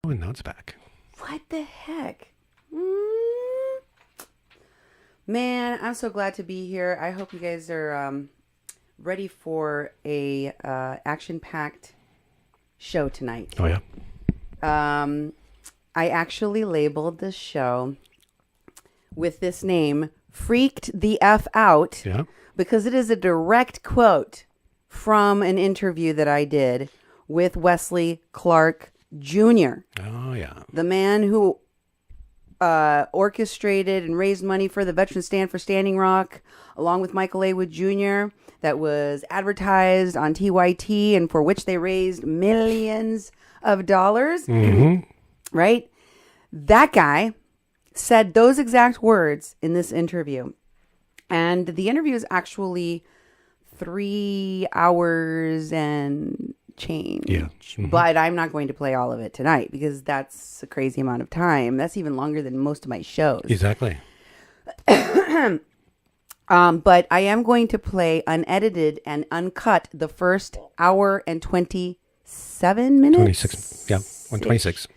Oh, and now it's back. What the heck? Man, I'm so glad to be here. I hope you guys are ready for a action-packed show tonight. Oh, yeah. I actually labeled this show with this name, Freaked the F Out, Yeah. because it is a direct quote from an interview that I did with Wesley Clark Jr., Oh, yeah. the man who orchestrated and raised money for the Veterans Stand for Standing Rock, along with Michael A. Wood Jr., that was advertised on TYT and for which they raised millions of dollars. Mm-hmm. Right? That guy said those exact words in this interview. And the interview is actually 3 hours and change. Yeah. Mm-hmm. But I'm not going to play all of it tonight because that's a crazy amount of time. That's even longer than most of my shows. Exactly. But I am going to play unedited and uncut the first hour and 27 minutes. 26. Yeah. 126.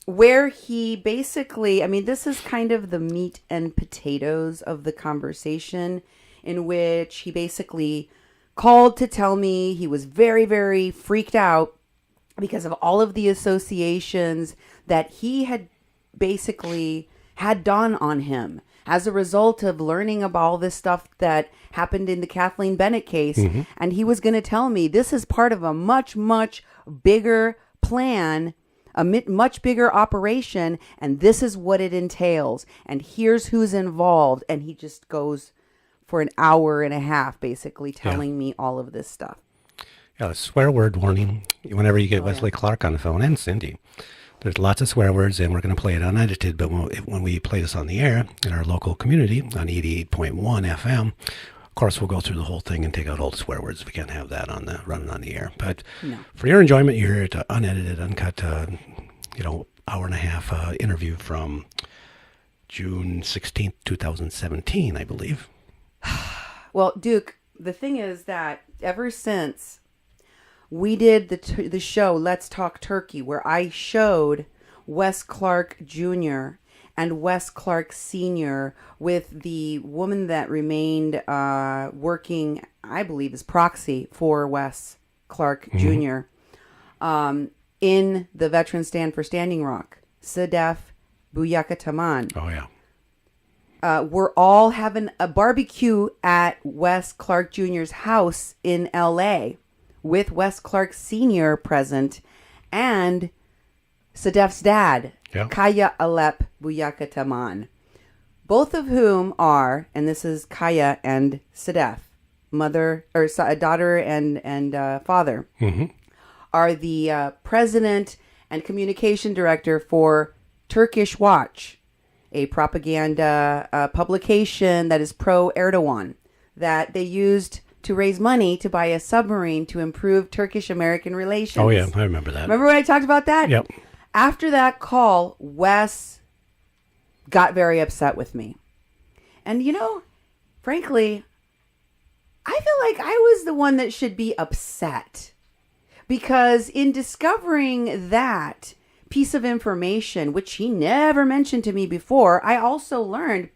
Where he basically, I mean, this is kind of the meat and potatoes of the conversation, in which he basically called to tell me he was very, very freaked out because of all of the associations that he had basically had done on him as a result of learning about all this stuff that happened in the Kathleen Bennett case. Mm-hmm. And he was going to tell me this is part of a much, much bigger plan, a much bigger operation, and this is what it entails, and here's who's involved. And he just goes for an hour and a half basically telling me all of this stuff. Yeah, a swear word warning whenever you get Wesley Clark on the phone, and Cindy. There's lots of swear words, and we're going to play it unedited, but when we play this on the air in our local community on 88.1 FM, of course, we'll go through the whole thing and take out all the swear words. We can't have that running on the air. But for your enjoyment, you hear it unedited, uncut, hour and a half interview from June 16th, 2017, I believe. Well, Duke, the thing is that ever since we did the show Let's Talk Turkey, where I showed Wes Clark Jr. and Wes Clark Sr. with the woman that remained working, I believe, as proxy for Wes Clark Jr. In the Veterans Stand for Standing Rock, Sadef Buyakataman. Oh, yeah. We're all having a barbecue at Wes Clark Jr.'s house in L.A. with Wes Clark Sr. present and Sadef's dad, Kaya Alep Buyakataman. Both of whom are, and this is Kaya and Sadef, daughter and father, are the president and communication director for Turkish Watch, a propaganda publication that is pro-Erdogan, that they used to raise money to buy a submarine to improve Turkish-American relations. Oh, yeah, I remember that. Remember when I talked about that? Yep. After that call, Wes got very upset with me. And, frankly, I feel like I was the one that should be upset. Because in discovering that piece of information, which he never mentioned to me before, I also learned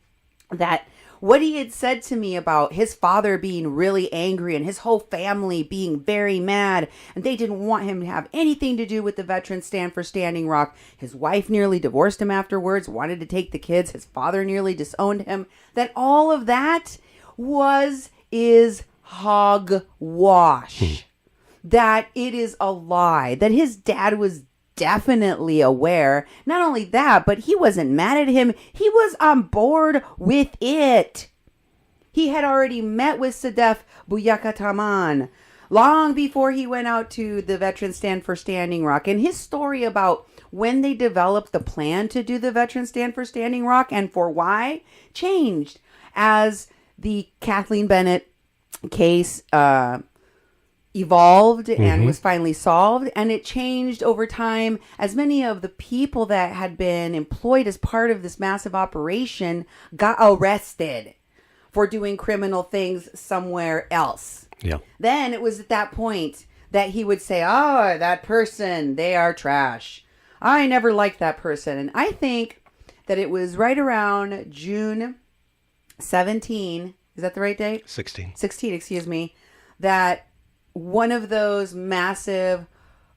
that what he had said to me about his father being really angry and his whole family being very mad, and they didn't want him to have anything to do with the Veterans Stand for Standing Rock. His wife nearly divorced him afterwards, wanted to take the kids. His father nearly disowned him. That all of that is hogwash. That it is a lie. That his dad was definitely aware. Not only that, but he wasn't mad at him. He was on board with it. He had already met with Sadef Buyakataman long before he went out to the Veterans Stand for Standing Rock. And his story about when they developed the plan to do the Veterans Stand for Standing Rock and for why changed as the Kathleen Bennett case evolved and was finally solved, and it changed over time as many of the people that had been employed as part of this massive operation got arrested for doing criminal things somewhere else. Yeah. Then it was at that point that he would say, "Oh, that person, they are trash. I never liked that person." And I think that it was right around June 17. Is that the right date? 16. 16, excuse me. That one of those massive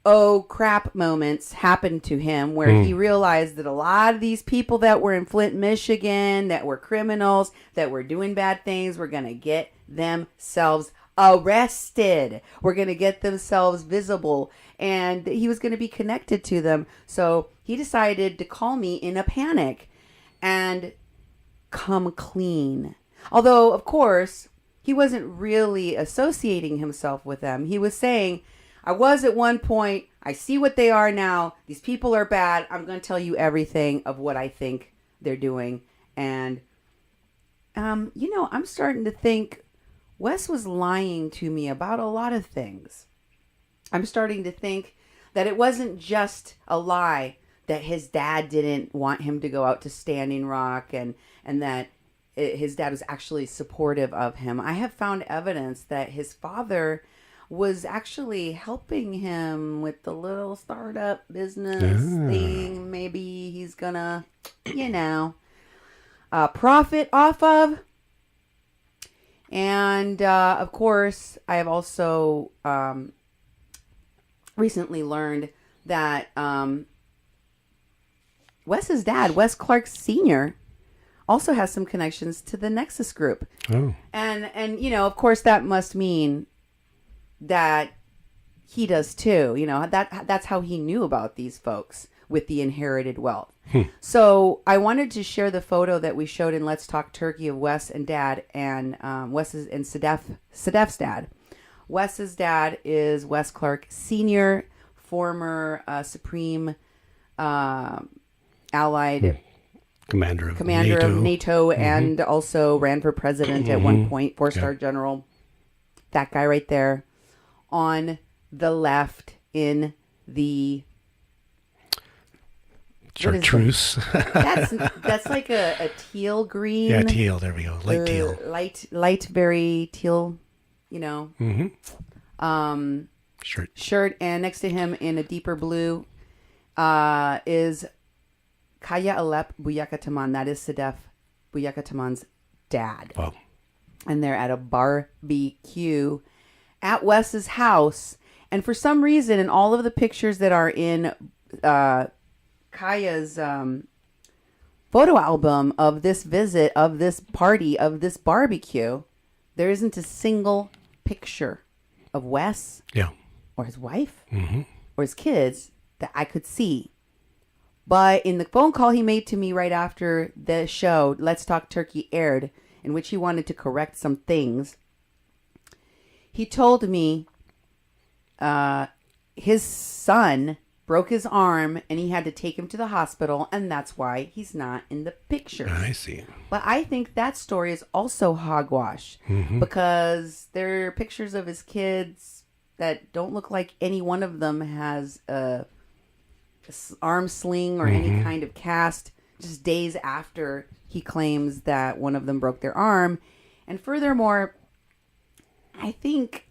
oh crap moments happened to him where he realized that a lot of these people that were in Flint, Michigan, that were criminals, that were doing bad things, were going to get themselves arrested. We're going to get themselves visible. And he was going to be connected to them. So he decided to call me in a panic and come clean. Although, of course, he wasn't really associating himself with them. He was saying, I was at one point. I see what they are now. These people are bad. I'm going to tell you everything of what I think they're doing. And, I'm starting to think Wes was lying to me about a lot of things. I'm starting to think that it wasn't just a lie that his dad didn't want him to go out to Standing Rock and that his dad was actually supportive of him. I have found evidence that his father was actually helping him with the little startup business thing. Maybe he's gonna, profit off of. And, of course, I have also recently learned that Wes's dad, Wes Clark Sr., also has some connections to the Nexus Group. Oh. And of course, that must mean that he does too. That's how he knew about these folks with the inherited wealth. So I wanted to share the photo that we showed in Let's Talk Turkey of Wes and Dad and Wes's and Sedef's dad. Wes's dad is Wes Clark Sr., former Supreme Allied Commander of NATO and also ran for president at one point, 4-star general. That guy right there on the left in the chartreuse. That's like a teal green. Yeah, teal. There we go. Light teal. Light, very teal. Shirt, and next to him in a deeper blue is Kaya Alep Buyakataman. That is Sedef Buyakataman's dad. Wow. And they're at a barbecue at Wes's house. And for some reason, in all of the pictures that are in Kaya's photo album of this visit, of this party, of this barbecue, there isn't a single picture of Wes or his wife or his kids that I could see. But in the phone call he made to me right after the show, Let's Talk Turkey aired, in which he wanted to correct some things, he told me his son broke his arm and he had to take him to the hospital, and that's why he's not in the pictures. I see. But I think that story is also hogwash because there are pictures of his kids that don't look like any one of them has a arm sling or any kind of cast, just days after he claims that one of them broke their arm. And furthermore, I think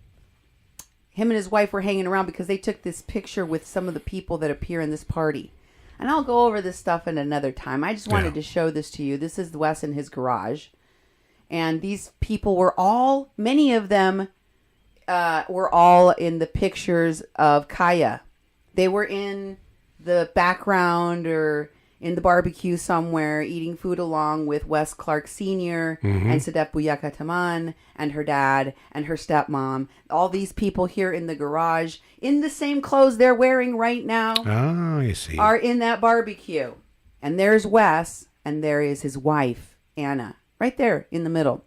him and his wife were hanging around because they took this picture with some of the people that appear in this party. And I'll go over this stuff in another time. I just wanted to show this to you. This is Wes in his garage. And these people were all, many of them were all in the pictures of Kaya. They were in the background or in the barbecue somewhere eating food along with Wes Clark Sr. and Sedef Buyakataman and her dad and her stepmom. All these people here in the garage in the same clothes they're wearing right now. Oh, I see. Are in that barbecue. And there's Wes and there is his wife, Anna, right there in the middle.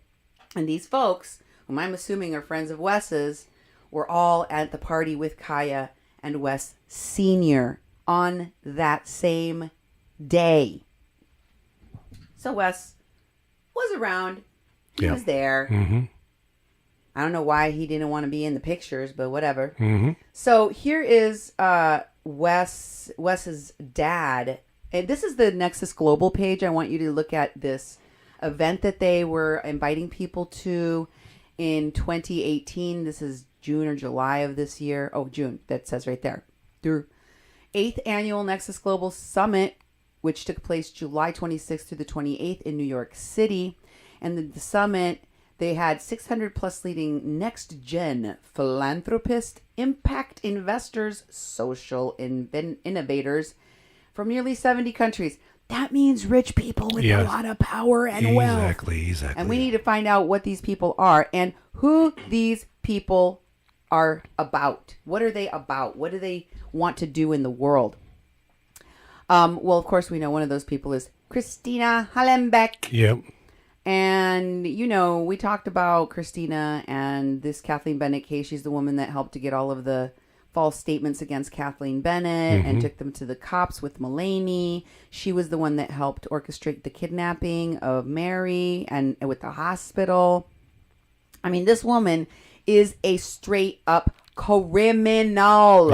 And these folks, whom I'm assuming are friends of Wes's, were all at the party with Kaya and Wes Sr. on that same day. So Wes was around. He was there. I don't know why he didn't want to be in the pictures, but whatever. So here is Wes's dad. And this is the Nexus Global page. I want you to look at this event that they were inviting people to in 2018. This is June or July of this year. Oh, June. That says right there. Through 8th Annual Nexus Global Summit, which took place July 26th through the 28th in New York City. And the summit, they had 600 plus leading next-gen philanthropists, impact investors, social innovators from nearly 70 countries. That means rich people with a lot of power and wealth. Exactly. And we need to find out what these people are and who these people are about. What are they about? What do they want to do in the world? Well, of course, we know one of those people is Christina Hallenbeck. Yep. And, you know, we talked about Christina and this Kathleen Bennett case. She's the woman that helped to get all of the false statements against Kathleen Bennett and took them to the cops with Mulaney. She was the one that helped orchestrate the kidnapping of Mary and with the hospital. I mean, this woman is a straight up criminal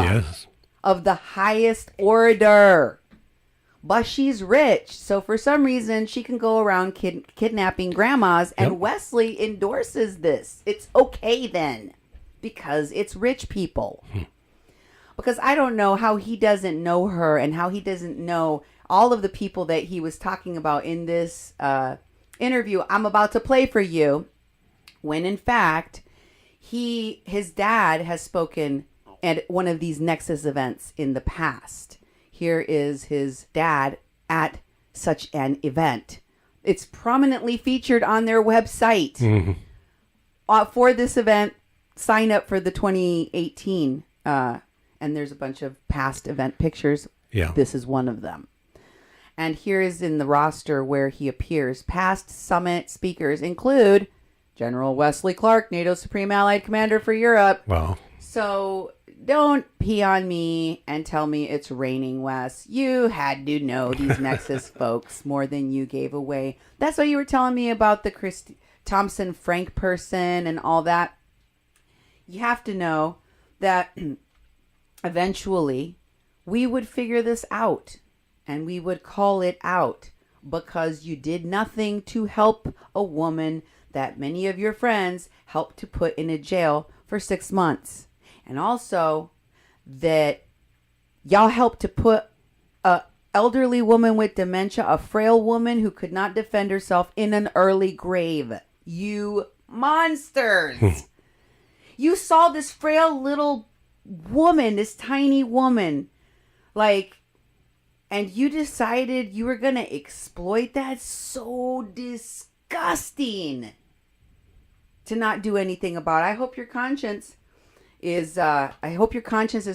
of the highest order. But she's rich, so for some reason she can go around kidnapping grandmas, and Wesley endorses this. It's okay then, because it's rich people. Because I don't know how he doesn't know her and how he doesn't know all of the people that he was talking about in this interview I'm about to play for you, when in fact his dad has spoken at one of these Nexus events in the past. Here is his dad at such an event. It's prominently featured on their website. For this event, sign up for the 2018. And there's a bunch of past event pictures. Yeah. This is one of them. And here is in the roster where he appears. Past summit speakers include General Wesley Clark, NATO's Supreme Allied Commander for Europe. Wow. So don't pee on me and tell me it's raining, Wes. You had to know these Nexus folks more than you gave away. That's why you were telling me about the Chris Thompson Frank person and all that. You have to know that eventually we would figure this out and we would call it out because you did nothing to help a woman that many of your friends helped to put in a jail for 6 months. And also that y'all helped to put a elderly woman with dementia, a frail woman who could not defend herself, in an early grave. You monsters. You saw this frail little woman, this tiny woman, and you decided you were going to exploit that. So disgusting to not do anything about it. I hope your conscience is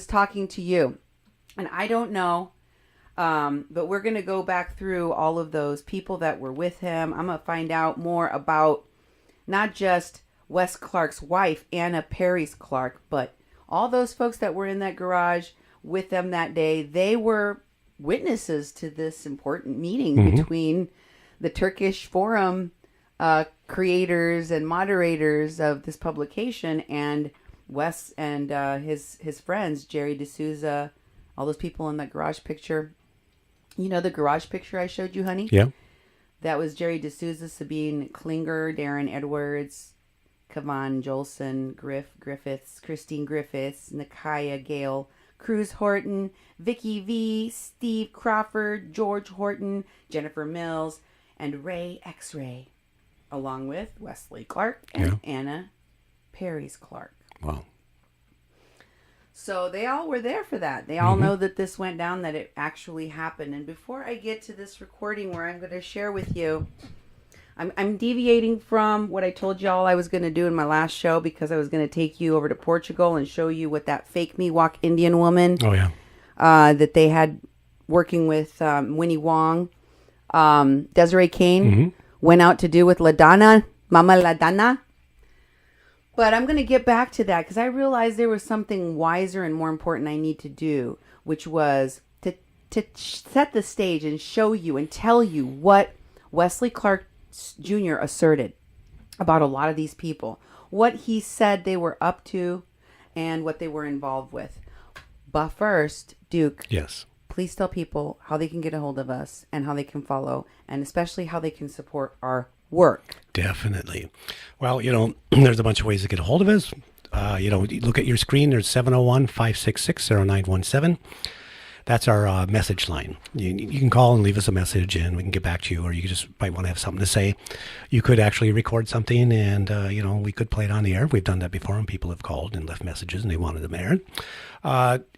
talking to you. And I don't know, but we're going to go back through all of those people that were with him. I'm going to find out more about not just Wes Clark's wife, Anna Paris Clark, but all those folks that were in that garage with them that day. They were witnesses to this important meeting between the Turkish Forum creators and moderators of this publication and Wes and his friends, Jerry D'Souza, all those people in that garage picture. You know the garage picture I showed you, honey? Yeah. That was Jerry D'Souza, Sabine Klinger, Darren Edwards, Kavan Jolson, Griffiths, Christine Griffiths, Nakaya Gale, Cruz Horton, Vicky V, Steve Crawford, George Horton, Jennifer Mills, and Ray X-Ray, along with Wesley Clark and Anna Paris Clark. Wow. So they all were there for that. They all know that this went down, that it actually happened. And before I get to this recording where I'm going to share with you, I'm deviating from what I told y'all I was going to do in my last show, because I was going to take you over to Portugal and show you what that fake Miwok Indian woman that they had working with Winnie Wong, Desiree Kane, went out to do with LaDonna, Mama LaDonna. But I'm going to get back to that because I realized there was something wiser and more important I need to do, which was to set the stage and show you and tell you what Wesley Clark Jr. asserted about a lot of these people, what he said they were up to, and what they were involved with. But first, Duke, yes, please tell people how they can get a hold of us and how they can follow, and especially how they can support our work. Definitely. Well, there's a bunch of ways to get a hold of us. You look at your screen, there's 701-566-0917. That's our message line. You can call and leave us a message and we can get back to you, or you just might want to have something to say. You could actually record something and, we could play it on the air. We've done that before and people have called and left messages and they wanted them aired.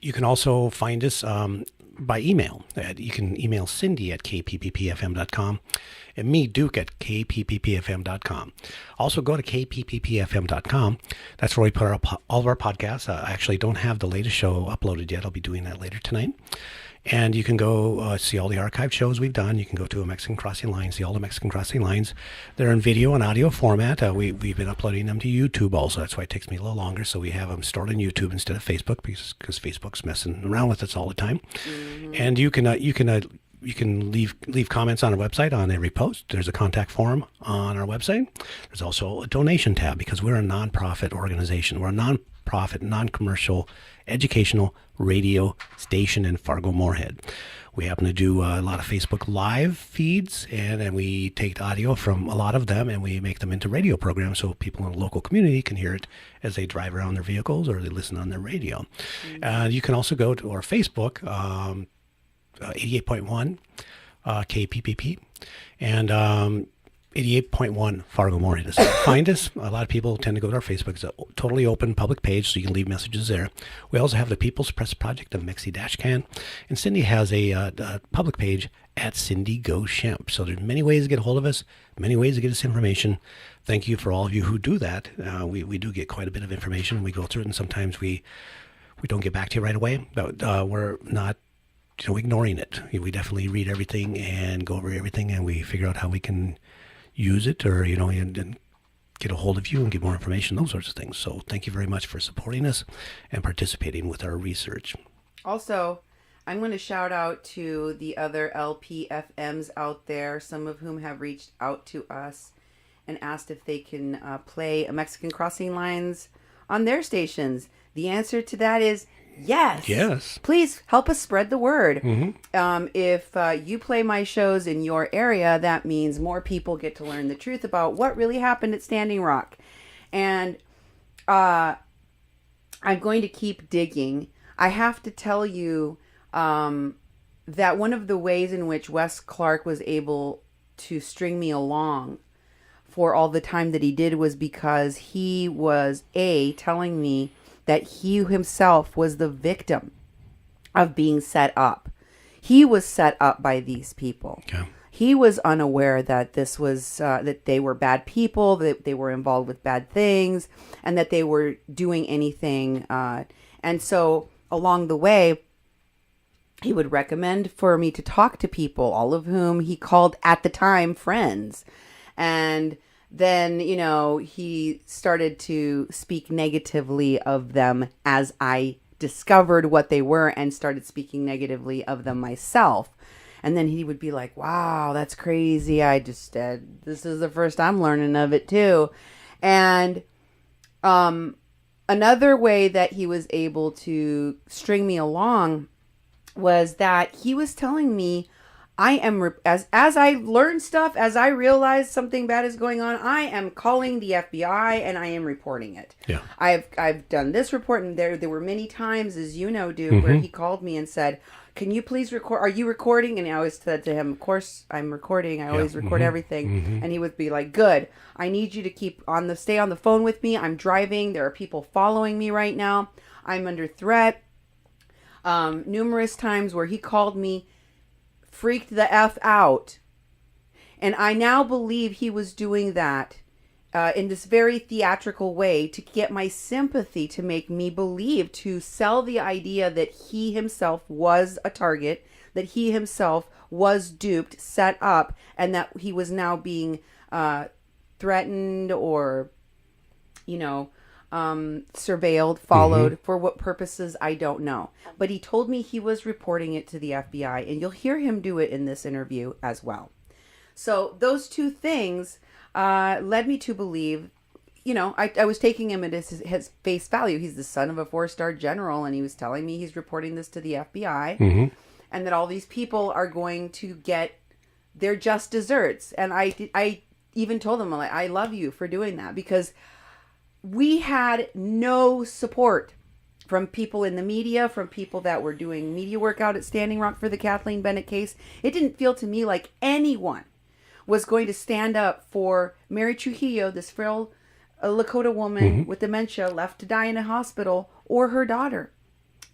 You can also find us by email. You can email Cindy at kpppfm.com and me, Duke, at kpppfm.com. Also go to kpppfm.com. That's where we put all of our podcasts. I actually don't have the latest show uploaded yet. I'll be doing that later tonight. And you can go see all the archived shows we've done. You can go to a Mexican Crossing Lines, see all the Mexican Crossing Lines. They're in video and audio format. We've been uploading them to YouTube also. That's why it takes me a little longer. So we have them stored on YouTube instead of Facebook because Facebook's messing around with us all the time. Mm-hmm. And you can leave comments on our website on every post. There's a contact form on our website. There's also a donation tab because we're a nonprofit organization. We're a nonprofit, non-commercial, educational radio station in Fargo-Moorhead. We happen to do a lot of Facebook Live feeds, and then we take the audio from a lot of them and we make them into radio programs so people in the local community can hear it as they drive around their vehicles or they listen on their radio. Mm-hmm. You can also go to our Facebook, 88.1 KPPP, and 88.1 Fargo Moorhead. So find us. A lot of people tend to go to our Facebook. It's a totally open public page, so you can leave messages there. We also have the People's Press Project of Mexi Dashcan, and Cindy has a public page at Cindy Gomez-Schempp. So there's many ways to get a hold of us, many ways to get us information. Thank you for all of you who do that. We do get quite a bit of information. We go through it, and sometimes we don't get back to you right away, but we're not ignoring it. We definitely read everything and go over everything, and we figure out how we can use it or, and get a hold of you and get more information, those sorts of things. So thank you very much for supporting us and participating with our research. Also, I'm going to shout out to the other LPFMs out there, some of whom have reached out to us and asked if they can play Mexican Crossing Lines on their stations. The answer to that is yes. Yes. Please help us spread the word. Mm-hmm. If you play my shows in your area, that means more people get to learn the truth about what really happened at Standing Rock. And I'm going to keep digging. I have to tell you that one of the ways in which Wes Clark was able to string me along for all the time that he did was because he was telling me that he himself was the victim of being set up. He was set up by these people. Okay. He was unaware that this was that they were bad people, that they were involved with bad things, and that they were doing anything. And so along the way, he would recommend for me to talk to people, all of whom he called at the time friends. And then, he started to speak negatively of them as I discovered what they were and started speaking negatively of them myself. And then he would be like, wow, that's crazy. This is the first I'm learning of it too. And another way that he was able to string me along was that he was telling me, I am, as I learn stuff, as I realize something bad is going on, I am calling the FBI and I am reporting it. Yeah. I've done this report, and there were many times, as you know, Duke, where he called me and said, can you please record? Are you recording? And I always said to him, of course I'm recording. I always record everything. And he would be like, good. I need you to stay on the phone with me. I'm driving. There are people following me right now. I'm under threat. Numerous times where he called me, freaked the F out. And I now believe he was doing that in this very theatrical way to get my sympathy, to make me believe, to sell the idea that he himself was a target, that he himself was duped, set up, and that he was now being threatened or, surveilled, followed, for what purposes, I don't know. But he told me he was reporting it to the FBI, and you'll hear him do it in this interview as well. So those two things led me to believe, I was taking him at his face value. He's the son of a 4-star general, and he was telling me he's reporting this to the FBI, and that all these people are going to get their just desserts. And I even told him, I love you for doing that, because we had no support from people in the media, from people that were doing media work out at Standing Rock for the Kathleen Bennett case. It didn't feel to me like anyone was going to stand up for Mary Trujillo, this frail Lakota woman with dementia left to die in a hospital, or her daughter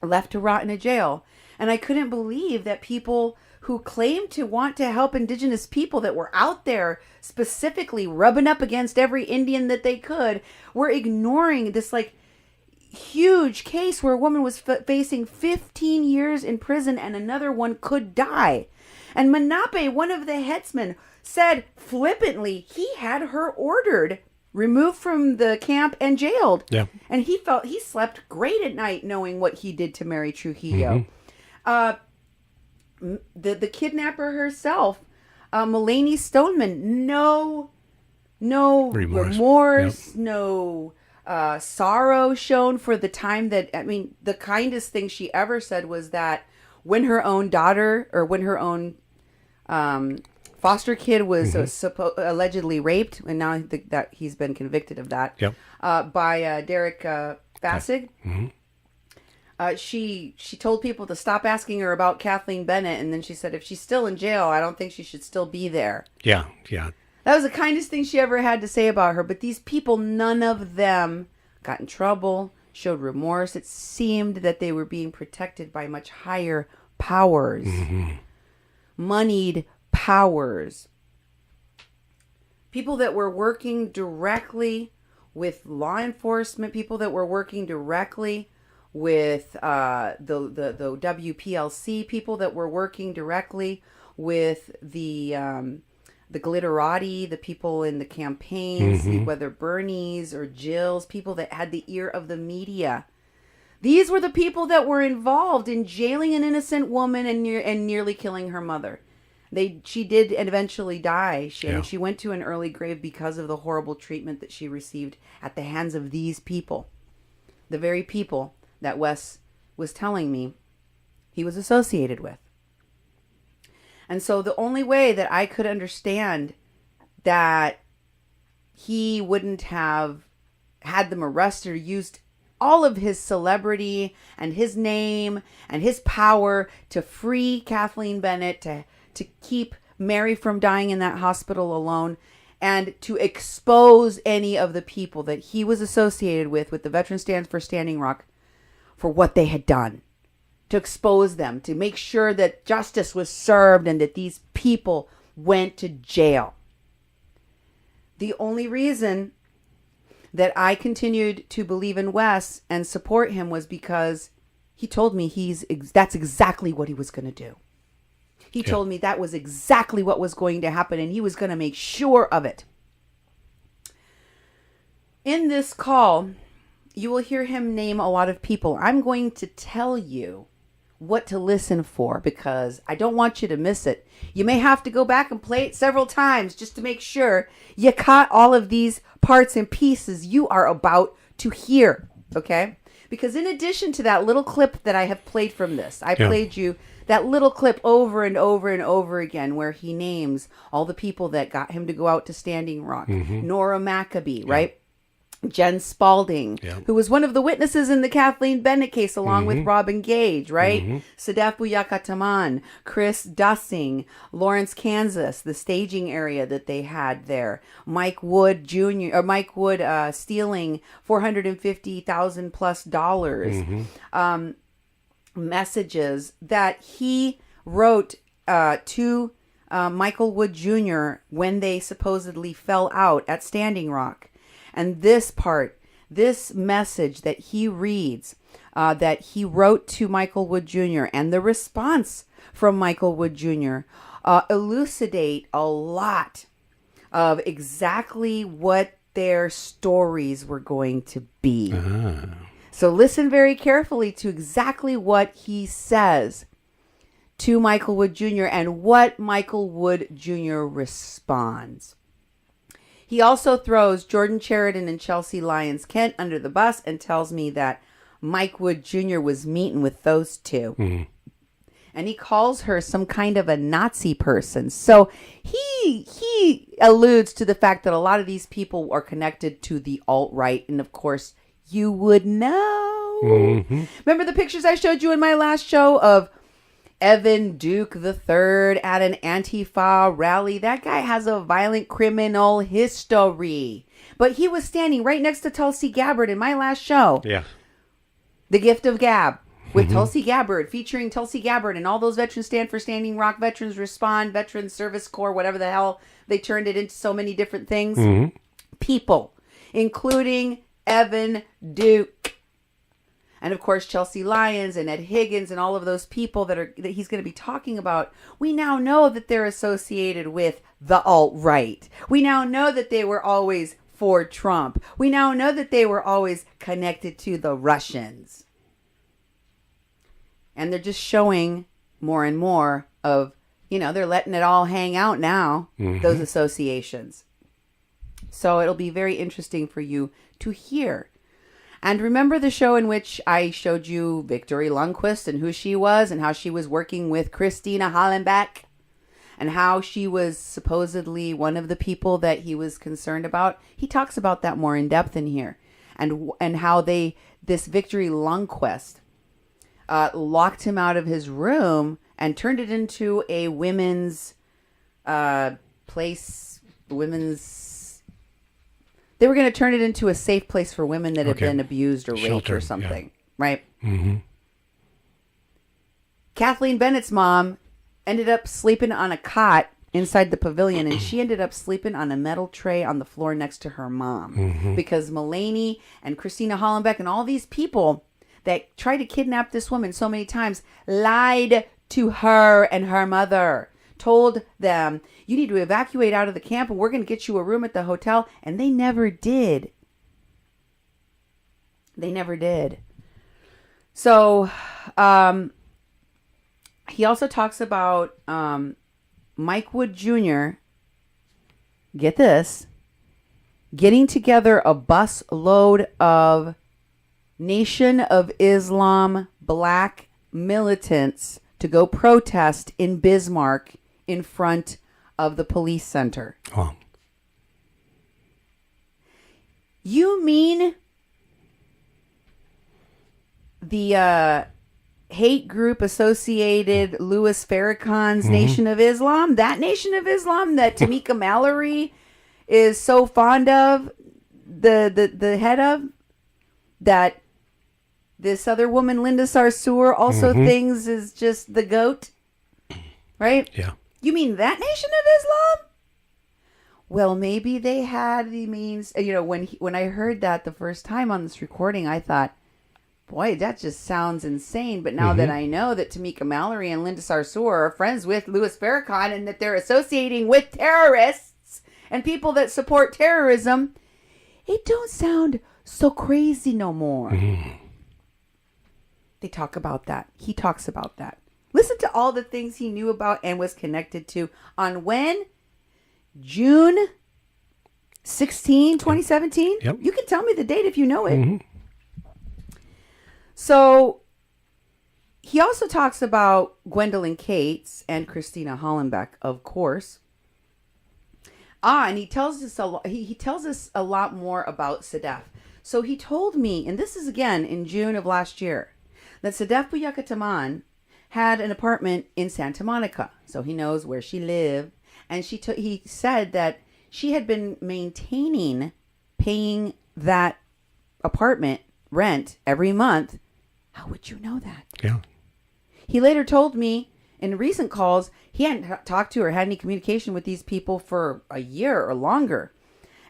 left to rot in a jail. And I couldn't believe that people who claimed to want to help Indigenous people, that were out there specifically rubbing up against every Indian that they could, were ignoring this like huge case where a woman was facing 15 years in prison and another one could die. And Manape, one of the headsmen, said flippantly he had her ordered removed from the camp and jailed. Yeah. And he felt he slept great at night knowing what he did to Mary Trujillo. The kidnapper herself, Mulaney Stoneman, no remorse, Yep. no sorrow shown for the time that, I mean, the kindest thing she ever said was that when her own daughter, or when her own foster kid was allegedly raped, and now that he's been convicted of that, Yep. by Derek Bassig. She told people to stop asking her about Kathleen Bennett, and then she said if she's still in jail, I don't think she should still be there. Yeah. That was the kindest thing she ever had to say about her. But these people, none of them got in trouble, showed remorse. It seemed that they were being protected by much higher powers, moneyed powers. People that were working directly with law enforcement, people that were working directly with the WPLC, people that were working directly with the glitterati, the people in the campaigns, whether Bernie's or Jill's, people that had the ear of the media. These were the people that were involved in jailing an innocent woman and nearly killing her mother. She did eventually die. She went to an early grave because of the horrible treatment that she received at the hands of these people. The very people that Wes was telling me he was associated with. And so the only way that I could understand that he wouldn't have had them arrested or used all of his celebrity and his name and his power to free Kathleen Bennett, to keep Mary from dying in that hospital alone, and to expose any of the people that he was associated with the Veterans Stand for Standing Rock, for what they had done. To expose them, to make sure that justice was served and that these people went to jail. The only reason that I continued to believe in Wes and support him was because he told me that's exactly what he was going to do. He told me that was exactly what was going to happen, and he was going to make sure of it. In this call, you will hear him name a lot of people. I'm going to tell you what to listen for because I don't want you to miss it. You may have to go back and play it several times just to make sure you caught all of these parts and pieces you are about to hear, okay? Because in addition to that little clip that I have played from this, I played you that little clip over and over and over again where he names all the people that got him to go out to Standing Rock. Nora Maccabee, right? Jen Spalding, who was one of the witnesses in the Kathleen Bennett case, along with Robin Gage, right? Sadefu Yakataman, Chris Dussing, Lawrence, Kansas, the staging area that they had there. Mike Wood Jr. or Mike Wood stealing $450,000 plus messages that he wrote to Michael Wood Jr. when they supposedly fell out at Standing Rock. And this message that he reads, that he wrote to Michael Wood Jr. and the response from Michael Wood Jr. Elucidate a lot of exactly what their stories were going to be. So listen very carefully to exactly what he says to Michael Wood Jr. and what Michael Wood Jr. responds. He also throws Jordan Sheridan and Chelsea Lyons Kent under the bus and tells me that Mike Wood Jr. was meeting with those two. And he calls her some kind of a Nazi person. So he he alludes to the fact that a lot of these people are connected to the alt-right, and of course you would know. Remember the pictures I showed you in my last show of Evan Duke III at an Antifa rally? That guy has a violent criminal history, but he was standing right next to Tulsi Gabbard in my last show. Yeah. The Gift of Gab. With Tulsi Gabbard, featuring Tulsi Gabbard, and all those veterans stand for Standing Rock Veterans Respond, Veterans Service Corps, whatever the hell. They turned it into so many different things. People, including Evan Duke. And of course, Chelsea Lyons and Ed Higgins and all of those people that he's going to be talking about. We now know that they're associated with the alt-right. We now know that they were always for Trump. We now know that they were always connected to the Russians. And they're just showing more and more of, they're letting it all hang out now, those associations. So it'll be very interesting for you to hear. And remember the show in which I showed you Victory Lundquist and who she was and how she was working with Christina Hollenbeck and how she was supposedly one of the people that he was concerned about? He talks about that more in depth in here, and how this Victory Lundquist locked him out of his room and turned it into a women's place. They were going to turn it into a safe place for women that had been abused or raped or something, right? Kathleen Bennett's mom ended up sleeping on a cot inside the pavilion, and she ended up sleeping on a metal tray on the floor next to her mom because Mulaney and Christina Hollenbeck and all these people that tried to kidnap this woman so many times lied to her and her mother, told them, you need to evacuate out of the camp and we're going to get you a room at the hotel. And they never did. They never did. So he also talks about Mike Wood Jr., get this, getting together a bus load of Nation of Islam black militants to go protest in Bismarck in front of the police center. Oh. You mean the hate group associated Louis Farrakhan's Nation of Islam? That Nation of Islam that Tamika Mallory is so fond of, the head of, that this other woman, Linda Sarsour, also thinks is just the goat, right? Yeah. You mean that Nation of Islam? Well, maybe they had the means. When I heard that the first time on this recording, I thought, boy, that just sounds insane. But now that I know that Tamika Mallory and Linda Sarsour are friends with Louis Farrakhan and that they're associating with terrorists and people that support terrorism, it don't sound so crazy no more. They talk about that. He talks about that. Listen to all the things he knew about and was connected to on when? June 16, 2017? Yep. You can tell me the date if you know it. So he also talks about Gwendolyn Cates and Christina Hollenbeck, of course. And he tells us he tells us a lot more about Sadef. So he told me, and this is again in June of last year, that Sadef Buyakataman had an apartment in Santa Monica. So he knows where she lived. And he said that she had been paying that apartment rent every month. How would you know that? Yeah. He later told me in recent calls he hadn't talked to or had any communication with these people for a year or longer.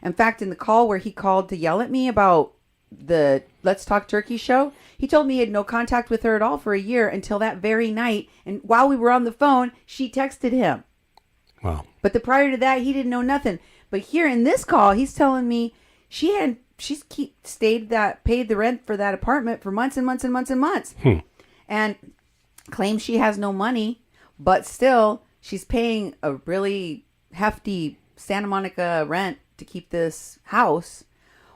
In fact, in the call where he called to yell at me about the Let's Talk Turkey show, he told me he had no contact with her at all for a year until that very night. And while we were on the phone, she texted him. Wow. But prior to that, he didn't know nothing. But here in this call, he's telling me she's paid the rent for that apartment for months and months and months and months. And claims she has no money, but still she's paying a really hefty Santa Monica rent to keep this house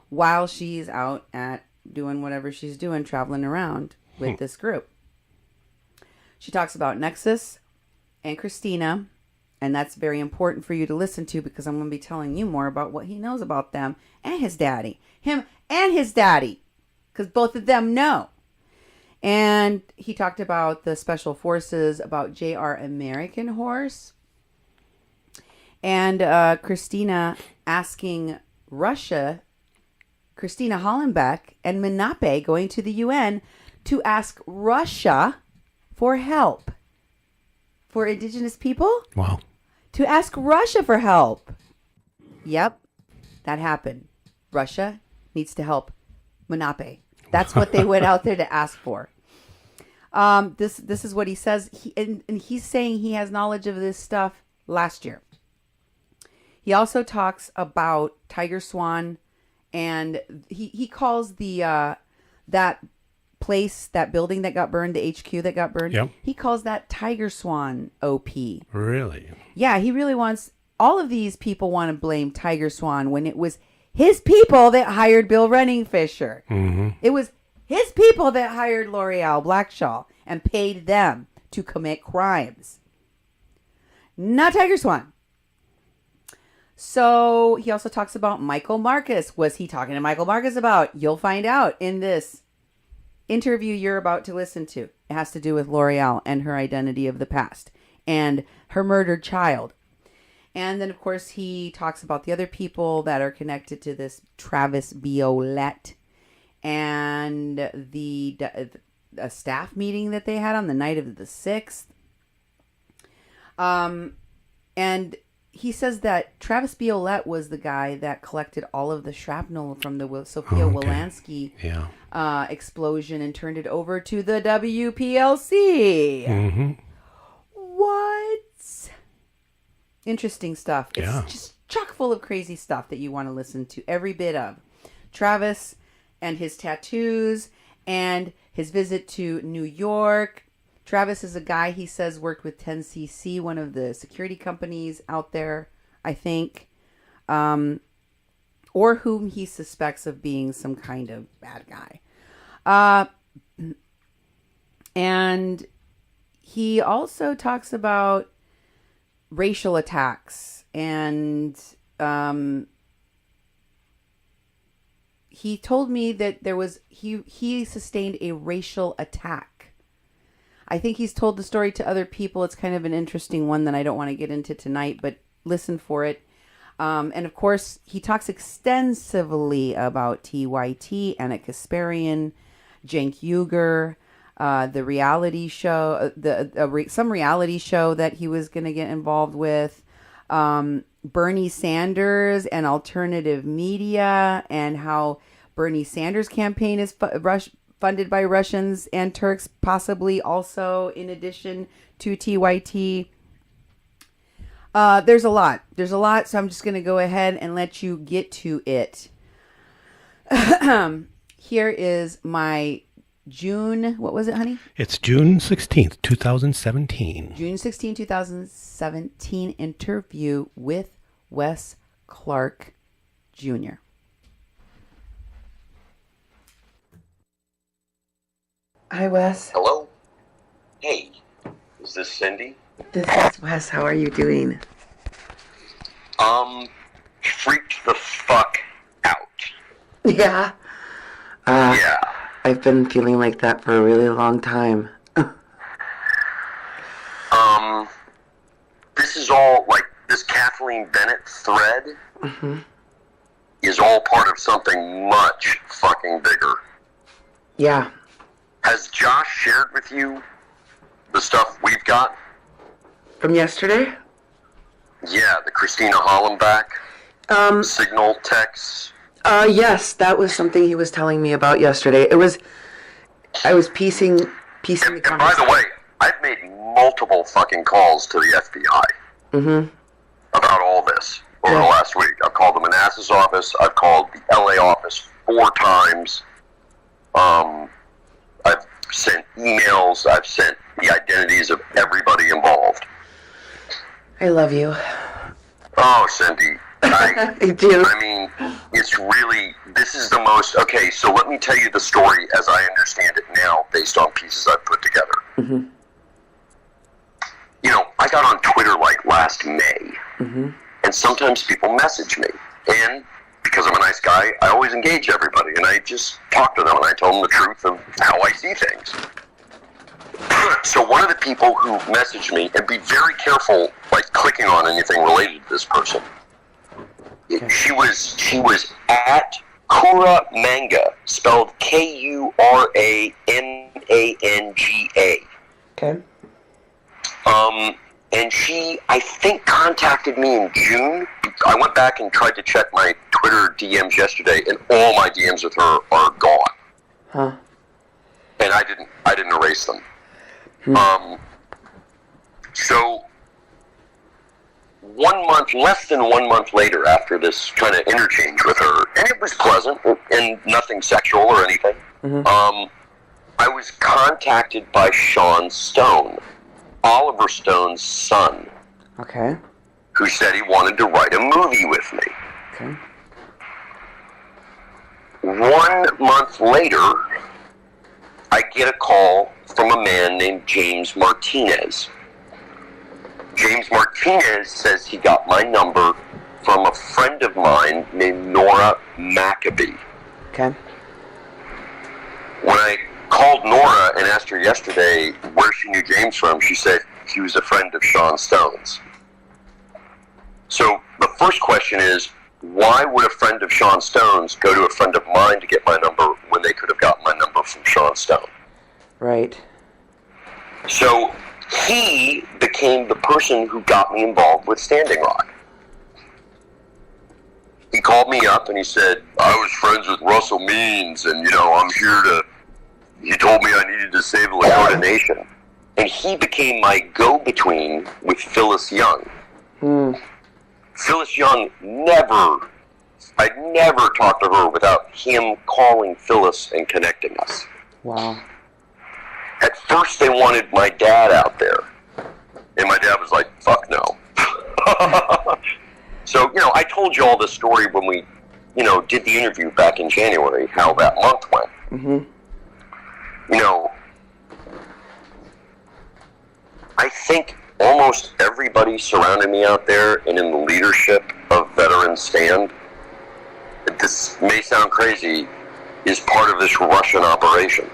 while she's out at doing whatever she's doing, traveling around with this group. She talks about Nexus and Christina And that's very important for you to listen to because I'm going to be telling you more about what he knows about them and his daddy. Him and his daddy. Because both of them know. And he talked about the special forces, about J.R. American Horse. And Christina asking Russia, Christina Hollenbeck and Menape going to the UN to ask Russia for help. For indigenous people? Wow. To ask Russia for help. Yep, that happened. Russia needs to help Menape. That's what they went out there to ask for. This is what he says. And he's saying he has knowledge of this stuff last year. He also talks about Tiger Swan, and he calls the that place, that building that got burned, the HQ that got burned, yep. He calls that Tiger Swan OP. Really? Yeah, he really wants, all of these people want to blame Tiger Swan when it was his people that hired Bill Runningfisher. Mm-hmm. It was his people that hired L'Oreal Blackshaw and paid them to commit crimes. Not Tiger Swan. So he also talks about Michael Marcus. Was he talking to Michael Marcus about? You'll find out in this interview you're about to listen to. It has to do with L'Oreal and her identity of the past and her murdered child. And then, of course, he talks about the other people that are connected to this Travis Biolette and a staff meeting that they had on the night of the 6th. And he says that Travis Biolette was the guy that collected all of the shrapnel from the Sophia Wolanski explosion and turned it over to the WPLC. Mm-hmm. What? Interesting stuff. Yeah. It's just chock full of crazy stuff that you want to listen to every bit of. Travis and his tattoos and his visit to New York. Travis is a guy, he says, worked with 10cc, one of the security companies out there, I think, or whom he suspects of being some kind of bad guy. And he also talks about racial attacks, and he told me that there was he sustained a racial attack. I think he's told the story to other people. It's kind of an interesting one that I don't want to get into tonight, but listen for it. And of course, he talks extensively about TYT, Anna Kasparian, Cenk Uygur, the reality show, some reality show that he was going to get involved with, Bernie Sanders and alternative media, and how Bernie Sanders' campaign is funded by Russians and Turks, possibly also in addition to TYT. There's a lot, so I'm just going to go ahead and let you get to it. Here is my June, what was it, honey? It's June 16th, 2017. June 16, 2017 interview with Wes Clark Jr. Hi, Wes. Hello? Hey, is this Cindy? This is Wes. How are you doing? Freaked the fuck out. Yeah. Yeah. I've been feeling like that for a really long time. This is all, like, this Kathleen Bennett thread is all part of something much fucking bigger. Yeah. Has Josh shared with you the stuff we've got? From yesterday? Yeah, the Christina Hollenbach signal texts. Yes, that was something he was telling me about yesterday. I was piecing the And by the way, I've made multiple fucking calls to the FBI about all this over the last week. I've called the Manassas office. I've called the LA office 4 times. I've sent emails. I've sent the identities of everybody involved. I love you. Oh, Cindy. I do. I mean, it's really, this is the most, okay, so let me tell you the story as I understand it now based on pieces I've put together. You know, I got on Twitter like last May. Mm-hmm. And sometimes people message me. And because I'm a nice guy, I always engage everybody. And I just talk to them and I tell them the truth of how I see things. So one of the people who messaged me, and be very careful, like, clicking on anything related to this person. She was at Kura Manga, spelled Kuramanga. Okay. And she, I think, contacted me in June. I went back and tried to check my Twitter DMs yesterday, and all my DMs with her are gone. Huh. And I didn't erase them. So 1 month, less than 1 month later, after this kind of interchange with her, and it was pleasant and nothing sexual or anything, I was contacted by Sean Stone, Oliver Stone's son. Okay. Who said he wanted to write a movie with me. Okay. 1 month later, I get a call from a man named James Martinez. James Martinez says he got my number from a friend of mine named Nora Maccabee. Okay. When I called Nora and asked her yesterday where she knew James from, she said he was a friend of Sean Stone's. So the first question is, why would a friend of Sean Stone's go to a friend of mine to get my number when they could have gotten my number from Sean Stone? Right. So he became the person who got me involved with Standing Rock. He called me up and he said, I was friends with Russell Means and, I'm here to... He told me I needed to save Lakota Nation. And he became my go-between with Phyllis Young. Phyllis Young I'd never talked to her without him calling Phyllis and connecting us. Wow. At first they wanted my dad out there. And my dad was like, fuck no. So, I told you all this story when we, did the interview back in January, how that month went. Mm-hmm. I think almost everybody surrounding me out there and in the leadership of Veteran Stand, this may sound crazy, is part of this Russian operation.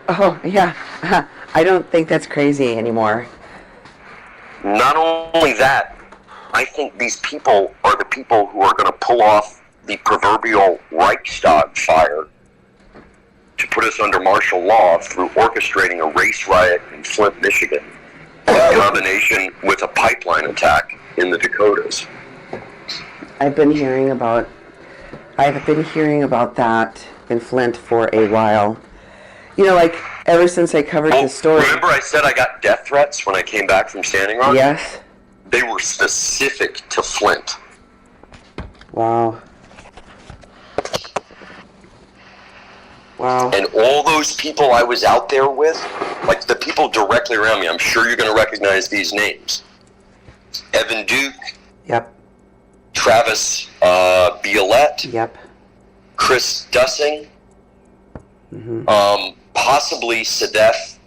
Oh, yeah. I don't think that's crazy anymore. Not only that, I think these people are the people who are going to pull off the proverbial Reichstag fire to put us under martial law through orchestrating a race riot in Flint, Michigan, in combination with a pipeline attack in the Dakotas. I've been hearing about that in Flint for a while. Ever since I covered the story. Remember I said I got death threats when I came back from Standing Rock? Yes. They were specific to Flint. Wow. Wow. And all those people I was out there with, like the people directly around me, I'm sure you're going to recognize these names. Evan Duke. Yep. Travis Biolette. Yep. Chris Dussing. Mm-hmm. Possibly Sadef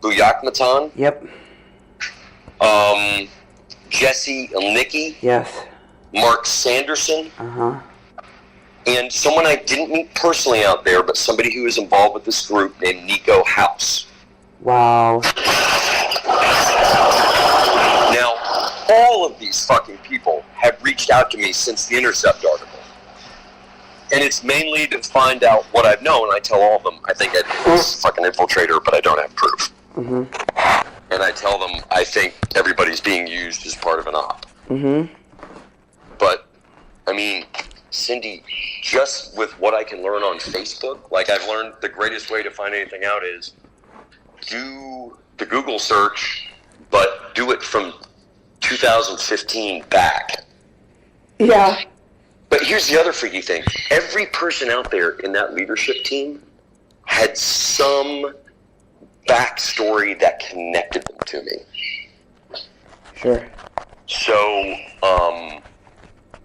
Buyakmatan. Yep. Jesse Elnicki. Yes. Mark Sanderson. Uh-huh. And someone I didn't meet personally out there, but somebody who was involved with this group named Nico House. Wow. Now, all of these fucking people have reached out to me since the Intercept article. And it's mainly to find out what I've known. I tell all of them, I think Ed's a fucking infiltrator, but I don't have proof. Mm-hmm. And I tell them, I think everybody's being used as part of an op. Mm-hmm. But, Cindy, just with what I can learn on Facebook, like I've learned the greatest way to find anything out is do the Google search, but do it from 2015 back. Yeah. But here's the other freaky thing. Every person out there in that leadership team had some backstory that connected them to me. Sure. So,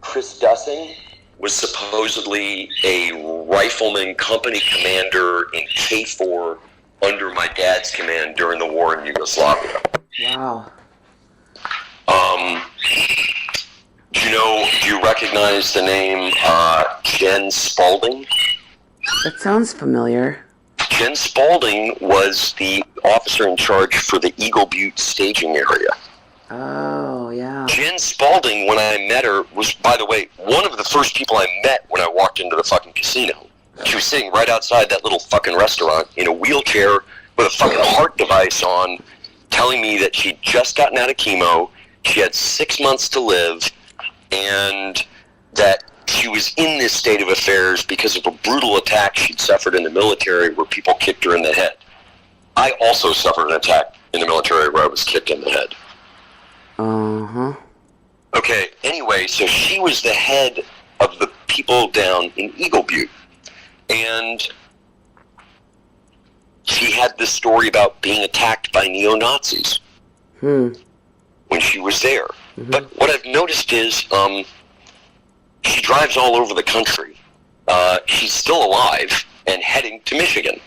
Chris Dussing was supposedly a rifleman company commander in K4 under my dad's command during the war in Yugoslavia. Wow. recognize the name Jen Spalding? That sounds familiar. Jen Spalding was the officer in charge for the Eagle Butte staging area. Oh, yeah. Jen Spalding, when I met her, was, by the way, one of the first people I met when I walked into the fucking casino. She was sitting right outside that little fucking restaurant in a wheelchair with a fucking heart device on, telling me that she'd just gotten out of chemo, she had 6 months to live, and that she was in this state of affairs because of a brutal attack she'd suffered in the military where people kicked her in the head. I also suffered an attack in the military where I was kicked in the head. Uh-huh. Okay, anyway, so she was the head of the people down in Eagle Butte. And she had this story about being attacked by neo-Nazis when she was there. Mm-hmm. But what I've noticed is she drives all over the country. She's still alive and heading to Michigan.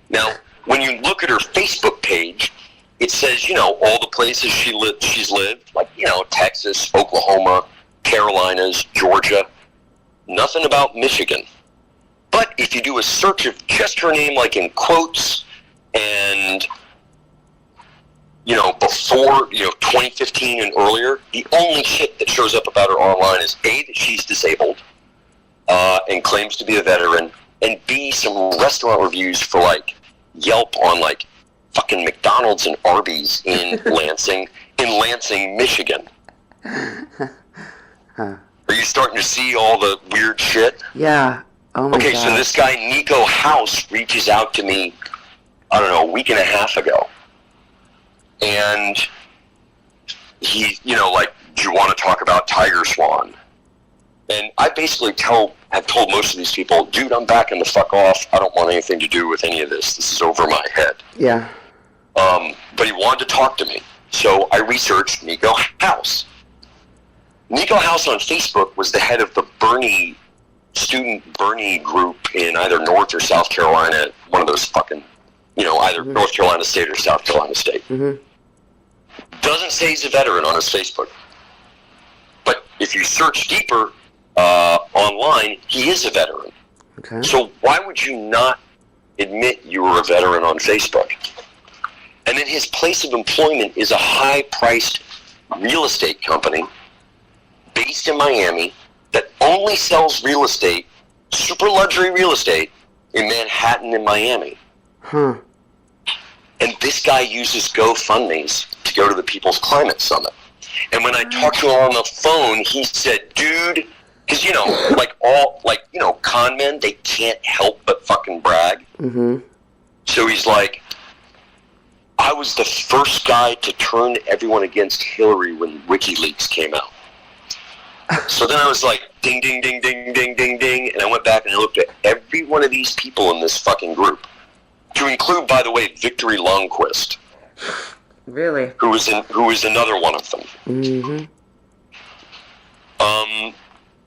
Now, when you look at her Facebook page, it says, you know, all the places she's lived, like, you know, Texas, Oklahoma, Carolinas, Georgia. Nothing about Michigan. But if you do a search of just her name, like in quotes, and, you know, before, you know, 2015 and earlier, the only shit that shows up about her online is A, that she's disabled, and claims to be a veteran, and B, some restaurant reviews for, like, Yelp on, like, fucking McDonald's and Arby's in Lansing, Michigan. Are you starting to see all the weird shit? Yeah. Oh my God. So this guy, Nico House, reaches out to me, I don't know, a week and a half ago. And he, you know, like, do you want to talk about Tiger Swan? And I basically have told most of these people, dude, I'm backing the fuck off. I don't want anything to do with any of this. This is over my head. Yeah. But he wanted to talk to me. So I researched Nico House. Nico House on Facebook was the head of the student Bernie group in either North or South Carolina, one of those fucking, you know, either North Carolina State or South Carolina State. Mm-hmm. Doesn't say he's a veteran on his Facebook. But if you search deeper online, he is a veteran. Okay. So why would you not admit you were a veteran on Facebook? And then his place of employment is a high-priced real estate company based in Miami that only sells real estate, super luxury real estate, in Manhattan and Miami. And this guy uses GoFundMes to go to the People's Climate Summit. And when I talked to him on the phone, he said, dude, because, you know, con men, they can't help but fucking brag. Mm-hmm. So he's like, I was the first guy to turn everyone against Hillary when WikiLeaks came out. So then I was like, ding, ding, ding, ding, ding, ding, ding, and I went back and I looked at every one of these people in this fucking group, to include, by the way, Victory Longquist. Really? Who was another one of them. Mm-hmm.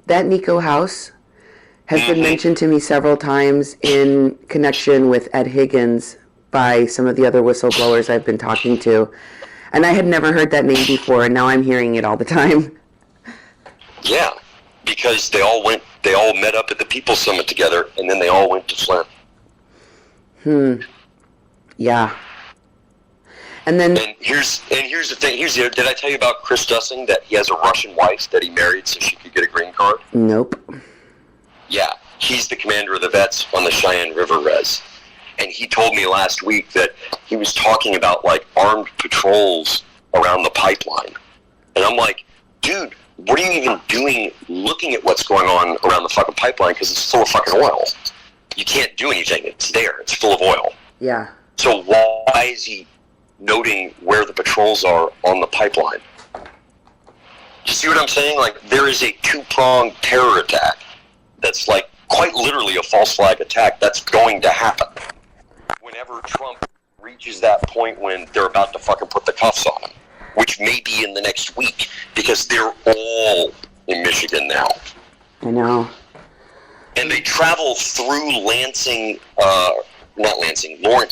That Nico House has been mentioned to me several times in connection with Ed Higgins by some of the other whistleblowers I've been talking to. And I had never heard that name before, and now I'm hearing it all the time. Yeah, because they all met up at the People's Summit together, and then they all went to Flint. Yeah. And then... And here's the thing. Did I tell you about Chris Dussing, that he has a Russian wife that he married so she could get a green card? Nope. Yeah, he's the commander of the vets on the Cheyenne River Res. And he told me last week that he was talking about, like, armed patrols around the pipeline. And I'm like, dude, what are you even doing looking at what's going on around the fucking pipeline, because it's full of fucking oil? You can't do anything. It's there. It's full of oil. Yeah. So why is he noting where the patrols are on the pipeline? You see what I'm saying? Like, there is a two-pronged terror attack that's, like, quite literally a false flag attack that's going to happen whenever Trump reaches that point when they're about to fucking put the cuffs on him, which may be in the next week, because they're all in Michigan now. I know. And they travel through Lawrence,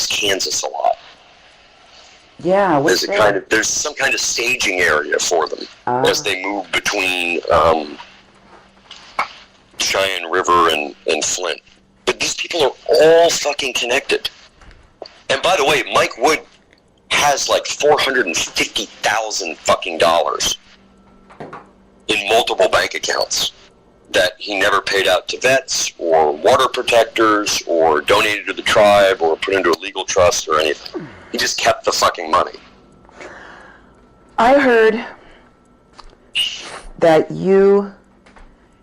Kansas a lot. Yeah, there's some kind of staging area for them as they move between Cheyenne River and Flint. But these people are all fucking connected. And by the way, Mike Wood has like $450,000 fucking dollars in multiple bank accounts that he never paid out to vets or water protectors or donated to the tribe or put into a legal trust or anything. He just kept the fucking money. I heard that you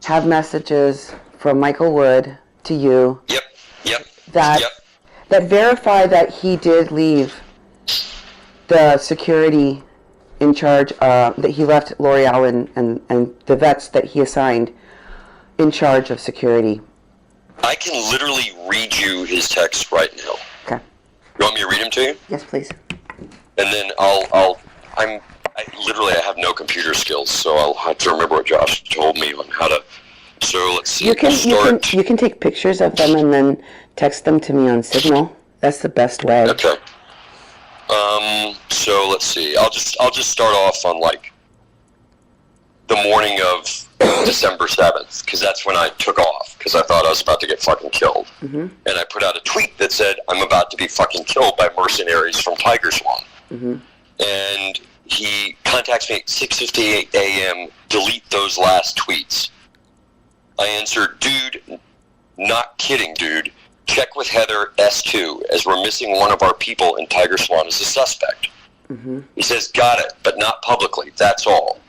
have messages from Michael Wood to you. Yep. That verify that he did leave the security in charge, that he left L'Oreal and the vets that he assigned in charge of security. I can literally read you his text right now. Okay. You want me to read him to you? Yes, please. And then I have no computer skills, so I'll have to remember what Josh told me on how to. So let's see. You can take pictures of them and then text them to me on Signal. That's the best way. Okay. So let's see. I'll just start off on like the morning of December 7th, because that's when I took off, because I thought I was about to get fucking killed. Mm-hmm. And I put out a tweet that said, I'm about to be fucking killed by mercenaries from Tiger Swan. Mm-hmm. And he contacts me at 6:58 a.m., delete those last tweets. I answered, dude, not kidding, dude. Check with Heather S2, as we're missing one of our people and Tiger Swan is a suspect. Mm-hmm. He says, got it, but not publicly. That's all.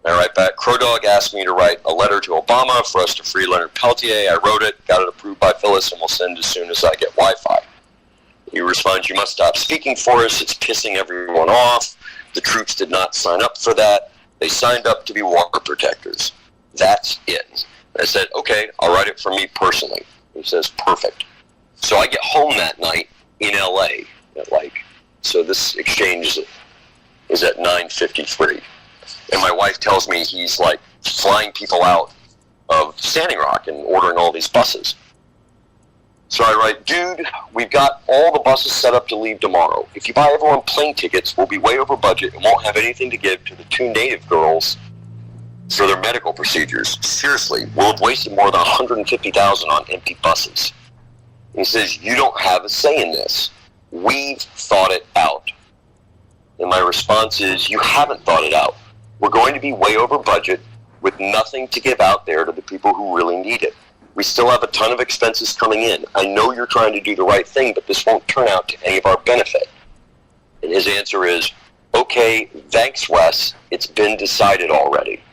I write back, Crow Dog asked me to write a letter to Obama for us to free Leonard Peltier. I wrote it, got it approved by Phyllis, and we'll send as soon as I get Wi-Fi. He responds, you must stop speaking for us. It's pissing everyone off. The troops did not sign up for that. They signed up to be water protectors. That's it. I said, okay, I'll write it for me personally. He says, perfect. So I get home that night in L.A. So this exchange is at 9:53. And my wife tells me he's like flying people out of Standing Rock and ordering all these buses. So I write, dude, we've got all the buses set up to leave tomorrow. If you buy everyone plane tickets, we'll be way over budget and won't have anything to give to the 2 native girls for their medical procedures. Seriously, we'll have wasted more than $150,000 on empty buses. And he says, you don't have a say in this. We've thought it out. And my response is, you haven't thought it out. We're going to be way over budget with nothing to give out there to the people who really need it. We still have a ton of expenses coming in. I know you're trying to do the right thing, but this won't turn out to any of our benefit. And his answer is, okay, thanks, Wes. It's been decided already.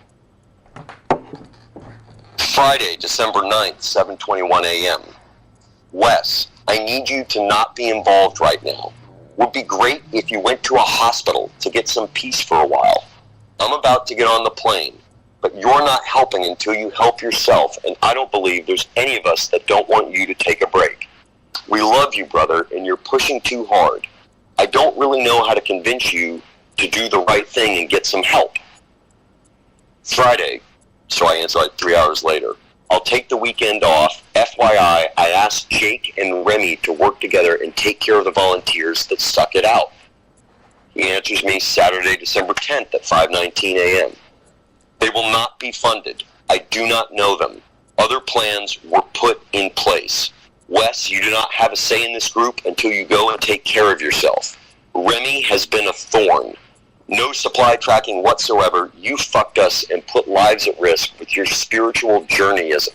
Friday, December 9th, 7:21 a.m. Wes, I need you to not be involved right now. Would be great if you went to a hospital to get some peace for a while. I'm about to get on the plane, but you're not helping until you help yourself, and I don't believe there's any of us that don't want you to take a break. We love you, brother, and you're pushing too hard. I don't really know how to convince you to do the right thing and get some help. Friday, so I answer like 3 hours later. I'll take the weekend off. FYI, I asked Jake and Remy to work together and take care of the volunteers that stuck it out. He answers me Saturday, December 10th at 5:19 a.m. They will not be funded. I do not know them. Other plans were put in place. Wes, you do not have a say in this group until you go and take care of yourself. Remy has been a thorn. No supply tracking whatsoever. You fucked us and put lives at risk with your spiritual journeyism.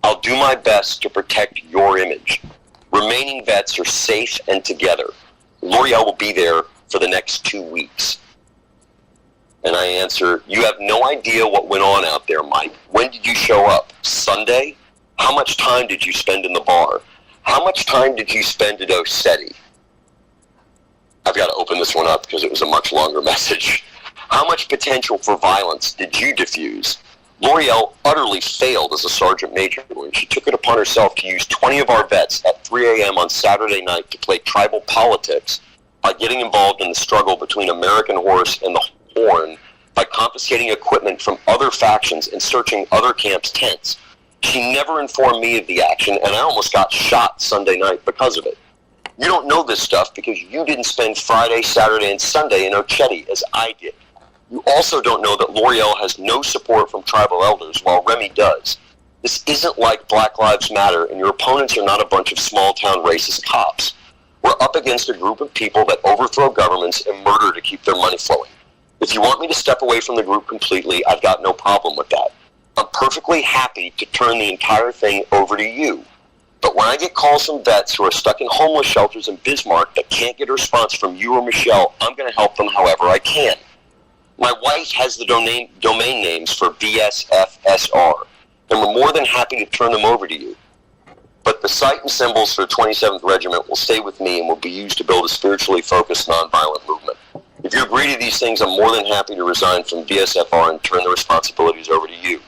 I'll do my best to protect your image. Remaining vets are safe and together. L'Oreal will be there for the next 2 weeks. And I answer, you have no idea what went on out there, Mike. When did you show up? Sunday? How much time did you spend in the bar? How much time did you spend at Osetti? I've got to open this one up because it was a much longer message. How much potential for violence did you diffuse? L'Oreal utterly failed as a sergeant major when she took it upon herself to use 20 of our vets at 3 a.m. on Saturday night to play tribal politics by getting involved in the struggle between American Horse and the Horn by confiscating equipment from other factions and searching other camps' tents. She never informed me of the action, and I almost got shot Sunday night because of it. You don't know this stuff because you didn't spend Friday, Saturday, and Sunday in Ochetti as I did. You also don't know that L'Oreal has no support from tribal elders while Remy does. This isn't like Black Lives Matter, and your opponents are not a bunch of small-town racist cops. We're up against a group of people that overthrow governments and murder to keep their money flowing. If you want me to step away from the group completely, I've got no problem with that. I'm perfectly happy to turn the entire thing over to you. But when I get calls from vets who are stuck in homeless shelters in Bismarck that can't get a response from you or Michelle, I'm going to help them however I can. My wife has the domain names for BSFSR, and we're more than happy to turn them over to you. But the site and symbols for the 27th Regiment will stay with me and will be used to build a spiritually focused, nonviolent movement. If you agree to these things, I'm more than happy to resign from BSFR and turn the responsibilities over to you.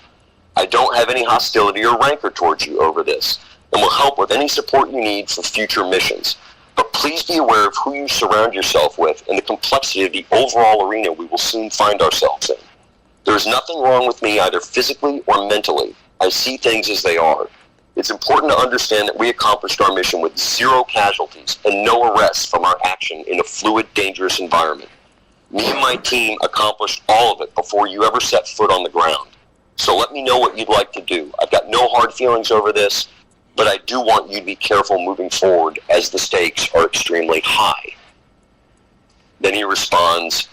I don't have any hostility or rancor towards you over this, and will help with any support you need for future missions. But please be aware of who you surround yourself with and the complexity of the overall arena we will soon find ourselves in. There is nothing wrong with me either physically or mentally. I see things as they are. It's important to understand that we accomplished our mission with 0 casualties and no arrests from our action in a fluid, dangerous environment. Me and my team accomplished all of it before you ever set foot on the ground. So let me know what you'd like to do. I've got no hard feelings over this, but I do want you to be careful moving forward as the stakes are extremely high. Then he responds,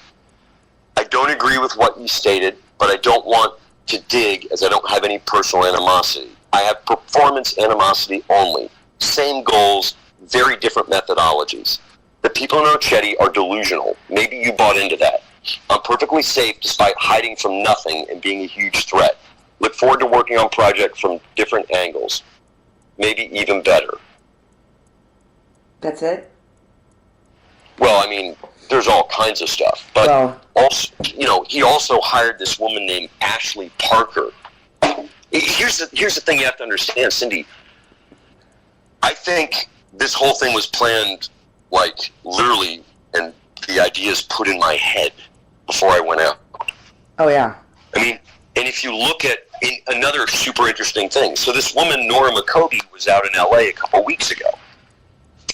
I don't agree with what you stated, but I don't want to dig as I don't have any personal animosity. I have performance animosity only. Same goals, very different methodologies. The people in Ochetti are delusional. Maybe you bought into that. I'm perfectly safe despite hiding from nothing and being a huge threat. Look forward to working on projects from different angles. Maybe even better. That's it? Well, I mean, there's all kinds of stuff. But also, he also hired this woman named Ashley Parker. Here's the thing you have to understand, Cindy. I think this whole thing was planned, like, literally, and the ideas put in my head before I went out. Oh, yeah. I mean, and if you look at another super interesting thing. So this woman, Nora McCobie, was out in L.A. a couple weeks ago.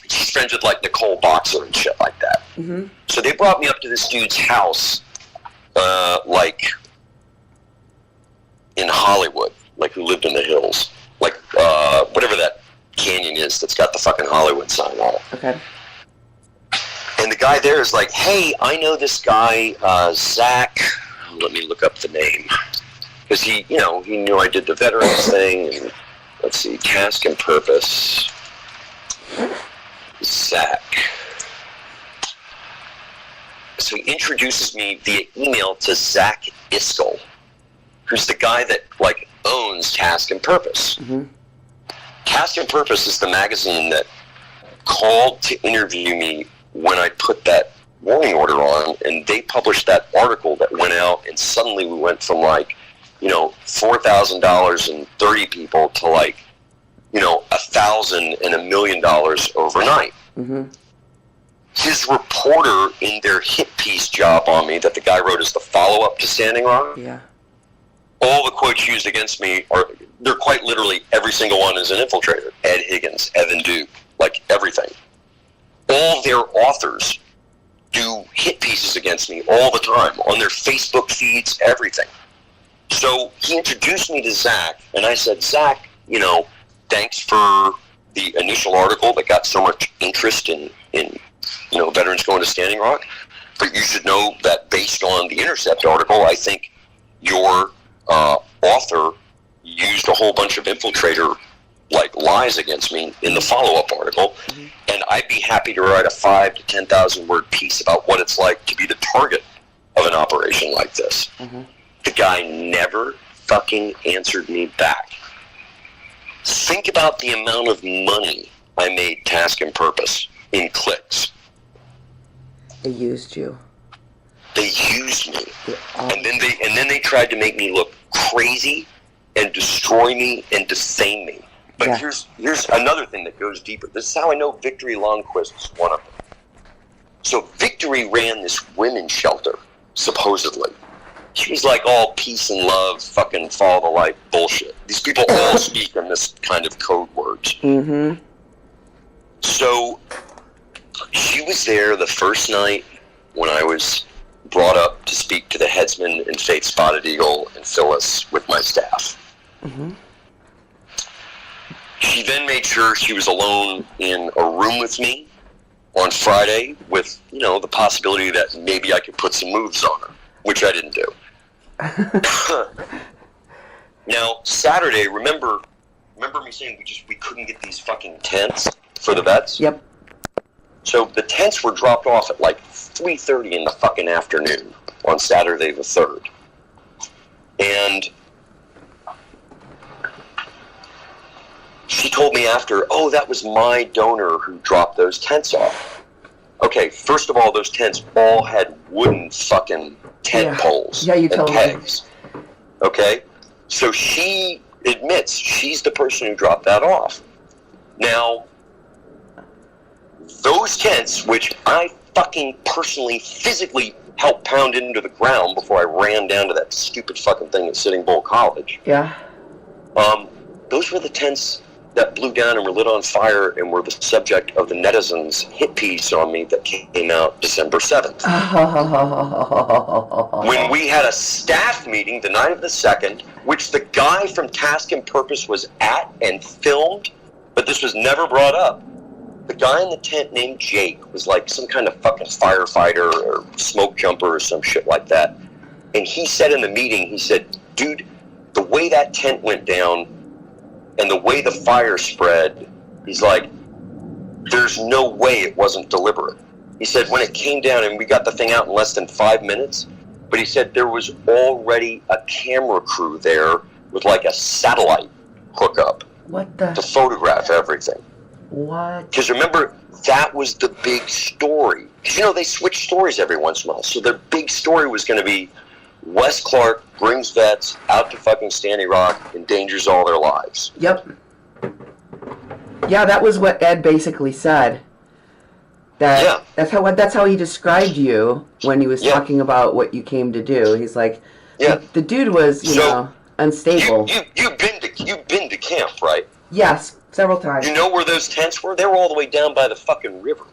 She's friends with, like, Nicole Boxer and shit like that. Mm-hmm. So they brought me up to this dude's house, in Hollywood, like, who lived in the hills. Like, whatever that canyon is that's got the fucking Hollywood sign on it. Okay. And the guy there is like, hey, I know this guy, Zach. Let me look up the name. Because he knew I did the veterans thing. And let's see, Task and Purpose. Zach. So he introduces me via email to Zach Iskel, who's the guy that, like, owns Task and Purpose. Mm-hmm. Task and Purpose is the magazine that called to interview me when I put that warning order on, and they published that article that went out, and suddenly we went from, like, $4,000 and 30 people to, like, $1,000 and $1 million overnight. Mm-hmm. His reporter in their hit piece job on me that the guy wrote as the follow-up to Standing Rock, yeah, all the quotes used against me they're quite literally every single one is an infiltrator. Ed Higgins, Evan Duke, like everything. All their authors do hit pieces against me all the time on their Facebook feeds, everything. So he introduced me to Zach, and I said, Zach, thanks for the initial article that got so much interest in veterans going to Standing Rock, but you should know that based on the Intercept article, I think your author used a whole bunch of infiltrator lies against me in the follow-up article, mm-hmm. and I'd be happy to write a 5,000 to 10,000 word piece about what it's like to be the target of an operation like this. Mm-hmm. The guy never fucking answered me back. Think about the amount of money I made Task and Purpose in clicks. They used you. They used me, and then they tried to make me look crazy and destroy me and defame me. But yeah. Here's another thing that goes deeper. This is how I know Victory Longquist is one of them. So Victory ran this women's shelter, supposedly. She was like all peace and love, fucking follow the light bullshit. These people all speak in this kind of code words. Mm-hmm. So she was there the first night when I was brought up to speak to the headsman and Faith Spotted Eagle and Phyllis with my staff. Mm-hmm. She then made sure she was alone in a room with me on Friday with, the possibility that maybe I could put some moves on her, which I didn't do. Now, Saturday, remember me saying we couldn't get these fucking tents for the vets? Yep. So the tents were dropped off at like 3:30 in the fucking afternoon on Saturday the 3rd. And she told me after, that was my donor who dropped those tents off. Okay, first of all, those tents all had wooden fucking tent poles you and told pegs. Me. Okay? So she admits she's the person who dropped that off. Now, those tents, which I fucking personally, physically helped pound into the ground before I ran down to that stupid fucking thing at Sitting Bull College. Yeah. Those were the tents that blew down and were lit on fire and were the subject of the netizens' hit piece on me that came out December 7th. When we had a staff meeting the night of the 2nd, which the guy from Task and Purpose was at and filmed, but this was never brought up. The guy in the tent named Jake was like some kind of fucking firefighter or smoke jumper or some shit like that. And he said in the meeting, he said, dude, the way that tent went down and the way the fire spread, he's like, there's no way it wasn't deliberate. He said when it came down and we got the thing out in less than 5 minutes, but he said there was already a camera crew there with like a satellite hookup to photograph everything. What? Because remember, that was the big story. Because, they switch stories every once in a while. So their big story was going to be Wes Clark brings vets out to fucking Standing Rock, endangers all their lives. Yep. Yeah, that was what Ed basically said. That's how he described you when he was talking about what you came to do. He's like, the dude was, unstable. You've been to camp, right? Yes, several times. You know where those tents were? They were all the way down by the fucking river.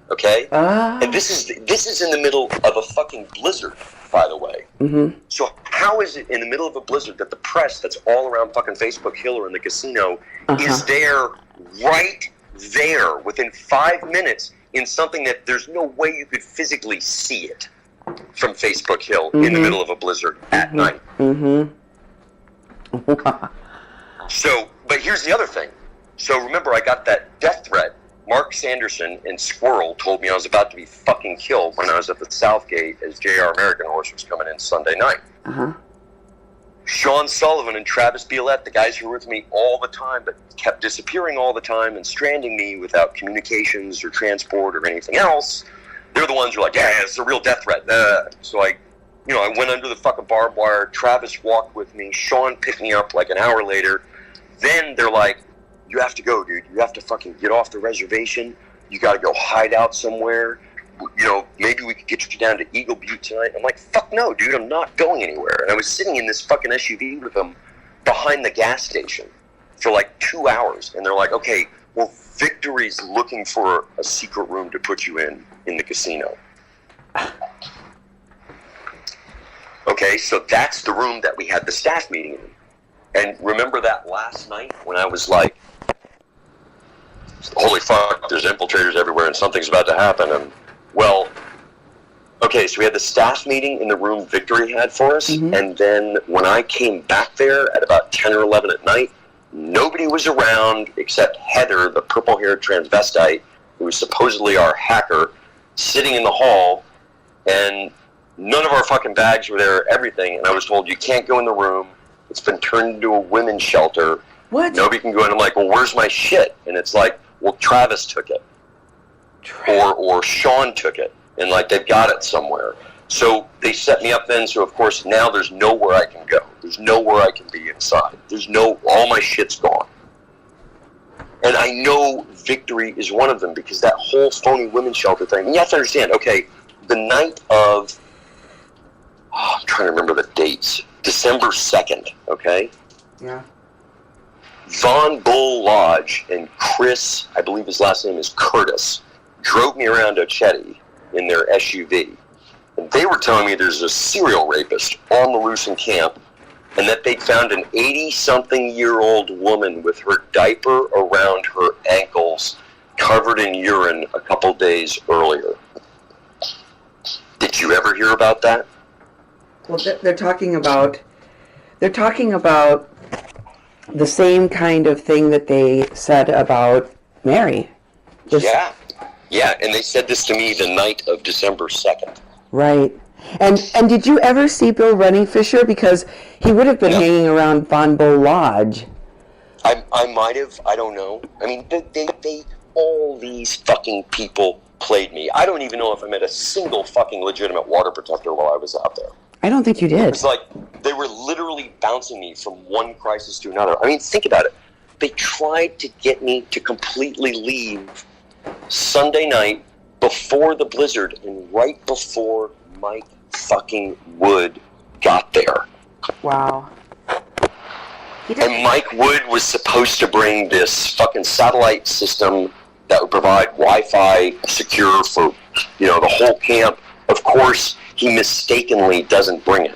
Okay? And this is in the middle of a fucking blizzard, by the way. Mm-hmm. So how is it in the middle of a blizzard that the press that's all around fucking Facebook Hill or in the casino is there, right there, within 5 minutes in something that there's no way you could physically see it from Facebook Hill in the middle of a blizzard at night? Mm-hmm. So, but here's the other thing. So remember, I got that death threat. Mark Sanderson and Squirrel told me I was about to be fucking killed when I was at the South Gate as JR American Horse was coming in Sunday night. Sean Sullivan and Travis Bielette, the guys who were with me all the time but kept disappearing all the time and stranding me without communications or transport or anything else, they're the ones who are like, yeah, it's a real death threat. So I went under the fucking barbed wire. Travis walked with me. Sean picked me up like an hour later. Then they're like, you have to go, dude. You have to fucking get off the reservation. You got to go hide out somewhere. Maybe we could get you down to Eagle Butte tonight. I'm like, fuck no, dude. I'm not going anywhere. And I was sitting in this fucking SUV with them behind the gas station for like 2 hours. And they're like, okay, well, Victory's looking for a secret room to put you in the casino. Okay, so that's the room that we had the staff meeting in. And remember that last night when I was like, holy fuck, there's infiltrators everywhere and something's about to happen. And, well, okay, so we had the staff meeting in the room Victory had for us. And then when I came back there at about 10 or 11 at night, nobody was around except Heather, the purple-haired transvestite, who was supposedly our hacker, sitting in the hall. And none of our fucking bags were there, everything. And I was told, you can't go in the room. It's been turned into a women's shelter. What? Nobody can go in. I'm like, well, where's my shit? And it's like, well, Travis took it. Or Sean took it. And, like, they've got it somewhere. So they set me up then. So, of course, now there's nowhere I can go. There's nowhere I can be inside. All my shit's gone. And I know Victory is one of them because that whole phony women's shelter thing. And you have to understand, okay, the night of, I'm trying to remember the dates. December 2nd, okay? Yeah. Von Bull Lodge and Chris, I believe his last name is Curtis, drove me around Ochetti in their SUV. And they were telling me there's a serial rapist on the loose in camp and that they'd found an 80-something-year-old woman with her diaper around her ankles covered in urine a couple days earlier. Did you ever hear about that? Well, they're talking about the same kind of thing that they said about Mary. Yeah, and they said this to me the night of December 2nd. Right. And did you ever see Bill Rennie-Fisher? Because he would have been hanging around Von Beau Lodge. I might have. I don't know. I mean, they all these fucking people played me. I don't even know if I met a single fucking legitimate water protector while I was out there. I don't think you did. It's like they were literally bouncing me from one crisis to another. I mean, think about it. They tried to get me to completely leave Sunday night before the blizzard and right before Mike fucking Wood got there. Wow. And Mike Wood was supposed to bring this fucking satellite system that would provide Wi-Fi secure for, the whole camp. Of course, he mistakenly doesn't bring it.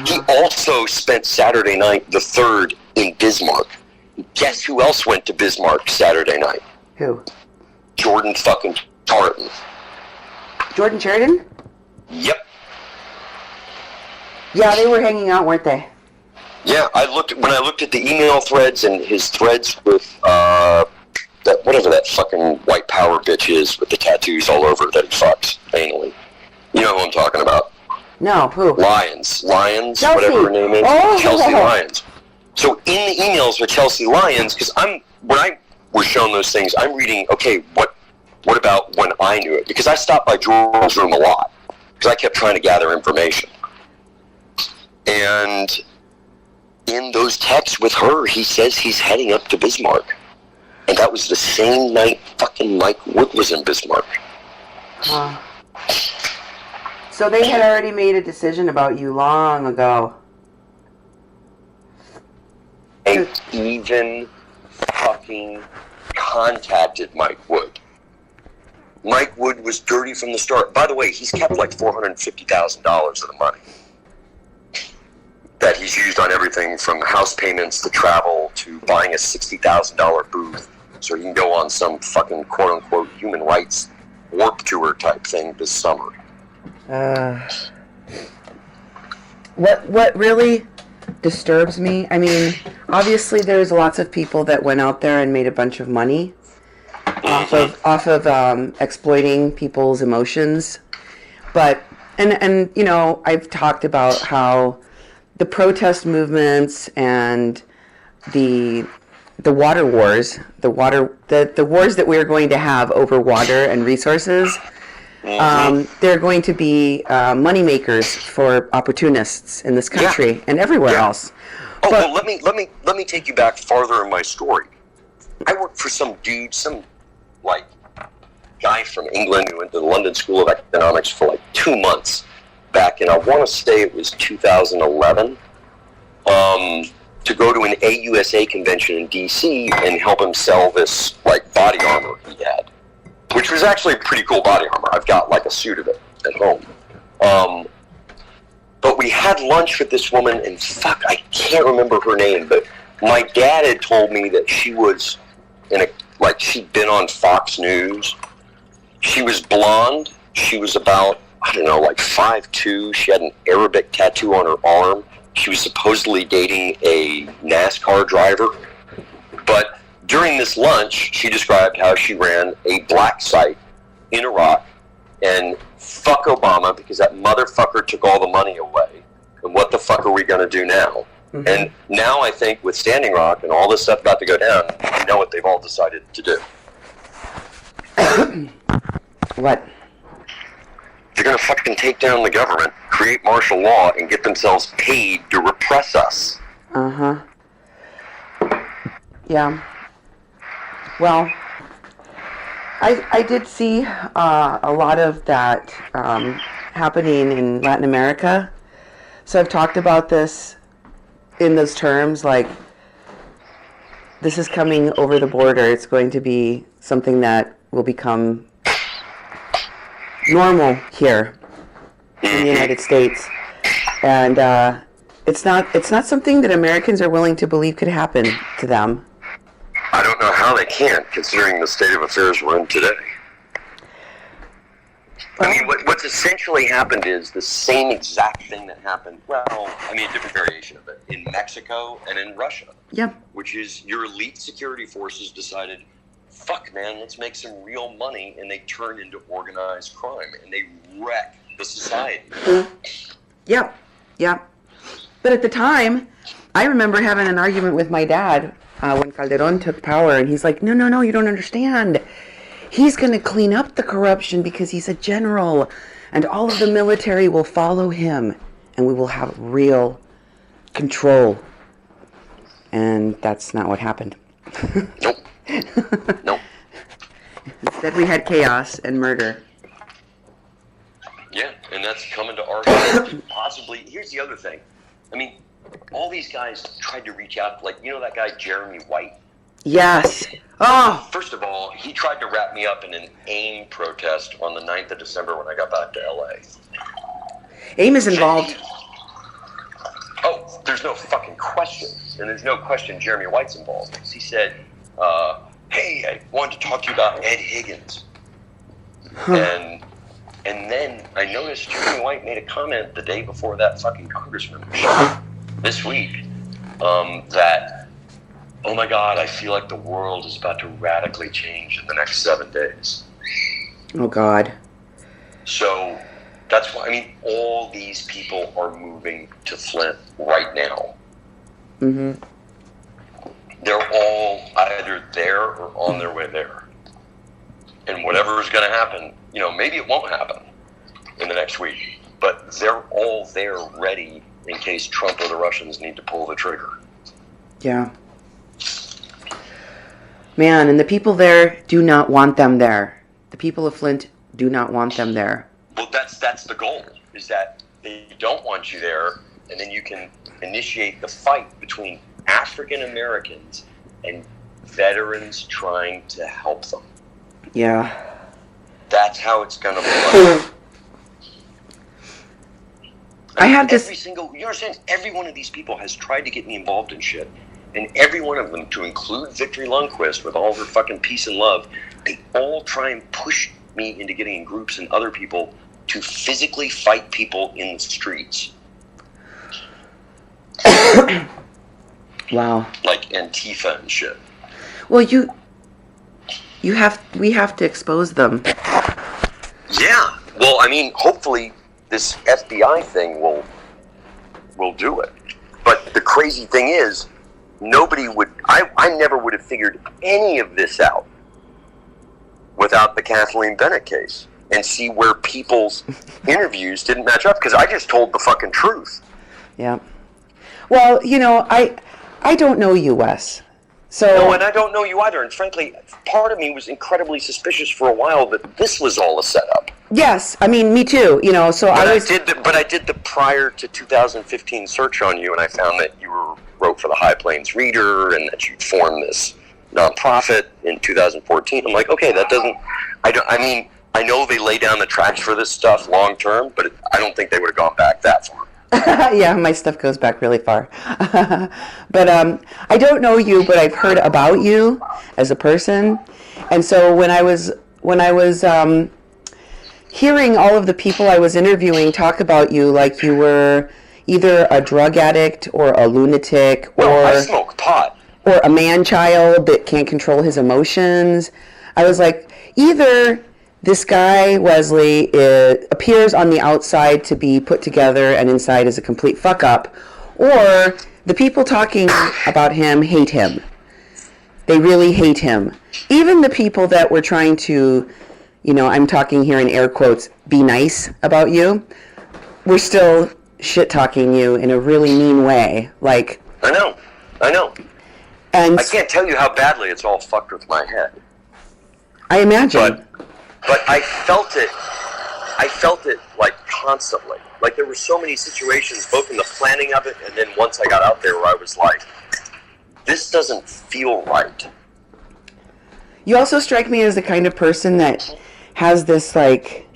He also spent Saturday night the 3rd in Bismarck. Guess who else went to Bismarck Saturday night? Who? Jordan fucking Tarleton. Jordan Sheridan? Yep. Yeah, they were hanging out, weren't they? Yeah, when I looked at the email threads and his threads with whatever that fucking white power bitch is with the tattoos all over that he fucks anally. You know who I'm talking about? No, who? Lyons, Chelsea. whatever her name is. Oh. Chelsea Lyons. So in the emails with Chelsea Lyons, because when I was shown those things, I'm reading, okay, what about when I knew it? Because I stopped by Jordan's room a lot, because I kept trying to gather information. And in those texts with her, he says he's heading up to Bismarck. And that was the same night fucking Mike Wood was in Bismarck. So they had already made a decision about you long ago. And even fucking contacted Mike Wood. Mike Wood was dirty from the start. By the way, he's kept like $450,000 of the money that he's used on everything from house payments to travel to buying a $60,000 booth so he can go on some fucking quote-unquote human rights warp tour type thing this summer. What really disturbs me, I mean, obviously there's lots of people that went out there and made a bunch of money off of exploiting people's emotions, but and I've talked about how the protest movements and the water wars, the wars that we're going to have over water and resources, they're going to be money makers for opportunists in this country and everywhere else. Oh, well, let me take you back farther in my story. I worked for some dude, guy from England who went to the London School of Economics for 2 months back in, I want to say it was 2011, to go to an AUSA convention in DC and help him sell this body armor he had, which was actually a pretty cool body armor. I've got a suit of it at home. But we had lunch with this woman, and fuck, I can't remember her name, but my dad had told me that she was she'd been on Fox News. She was blonde. She was about, 5'2". She had an Arabic tattoo on her arm. She was supposedly dating a NASCAR driver. But during this lunch, she described how she ran a black site in Iraq, and fuck Obama because that motherfucker took all the money away. And what the fuck are we going to do now? Mm-hmm. And now I think with Standing Rock and all this stuff about to go down, you know what they've all decided to do. What? They're going to fucking take down the government, create martial law, and get themselves paid to repress us. Uh-huh. Yeah. Well, I did see a lot of that happening in Latin America. So I've talked about this in those terms, this is coming over the border. It's going to be something that will become normal here in the United States. And It's not something that Americans are willing to believe could happen to them. I don't know how they can't, considering the state of affairs we're in today. I mean, what's essentially happened is the same exact thing that happened, well, I mean, a different variation of it, in Mexico and in Russia. Yep. Which is your elite security forces decided, fuck, man, let's make some real money, and they turn into organized crime, and they wreck the society. Yep. But at the time, I remember having an argument with my dad when Calderon took power, and he's like, no, you don't understand. He's going to clean up the corruption because he's a general, and all of the military will follow him, and we will have real control. And that's not what happened. Nope. Instead, we had chaos and murder. Yeah, and that's coming to our possibly. Here's the other thing. I mean, all these guys tried to reach out, like, you know that guy Jeremy White? Yes. Oh. First of all, he tried to wrap me up in an AIM protest on the 9th of December when I got back to LA. AIM is involved. Oh, there's no fucking question. And there's no question Jeremy White's involved. He said, hey, I wanted to talk to you about Ed Higgins. And then I noticed Jeremy White made a comment the day before that fucking congressman show this week that, oh my God, I feel like the world is about to radically change in the next 7 days. Oh God. So that's why, I mean, all these people are moving to Flint right now. Mm-hmm. They're all either there or on their way there. And whatever is going to happen, you know, maybe it won't happen in the next week, but they're all there ready in case Trump or the Russians need to pull the trigger. Yeah. Man, and the people there do not want them there. The people of Flint do not want them there. Well, that's the goal, is that they don't want you there, and then you can initiate the fight between African Americans and veterans trying to help them. Yeah. That's how it's going to play. I have this. You understand? Every one of these people has tried to get me involved in shit. And every one of them, to include Victory Lundquist with all her fucking peace and love, they all try and push me into getting in groups and other people to physically fight people in the streets. Wow. Like Antifa and shit. Well, we have to expose them. Yeah. Well, I mean, hopefully this FBI thing will do it. But the crazy thing is, I never would have figured any of this out without the Kathleen Bennett case and see where people's interviews didn't match up, because I just told the fucking truth. Yeah. Well, you know, I don't know you, Wes. So no, and I don't know you either. And frankly, part of me was incredibly suspicious for a while that this was all a setup. Yes, I mean, me too. You know, so I did the prior to 2015 search on you, and I found that you wrote for the High Plains Reader, and that you'd formed this nonprofit in 2014. I'm like, okay, that doesn't. I know they lay down the tracks for this stuff long term, but I don't think they would have gone back that far. Yeah, my stuff goes back really far. But I don't know you, but I've heard about you as a person. And so when I was hearing all of the people I was interviewing talk about you, like you were either a drug addict or a lunatic, or I smoke pot, or a man-child that can't control his emotions, I was like, either this guy, Wesley, appears on the outside to be put together and inside is a complete fuck-up, or the people talking about him hate him. They really hate him. Even the people that were trying to, you know, I'm talking here in air quotes, be nice about you, were still shit-talking you in a really mean way. Like, I know. And I can't tell you how badly it's all fucked with my head. I imagine. But I felt it like constantly. Like there were so many situations, both in the planning of it and then once I got out there, where I was like, this doesn't feel right. You also strike me as the kind of person that has this like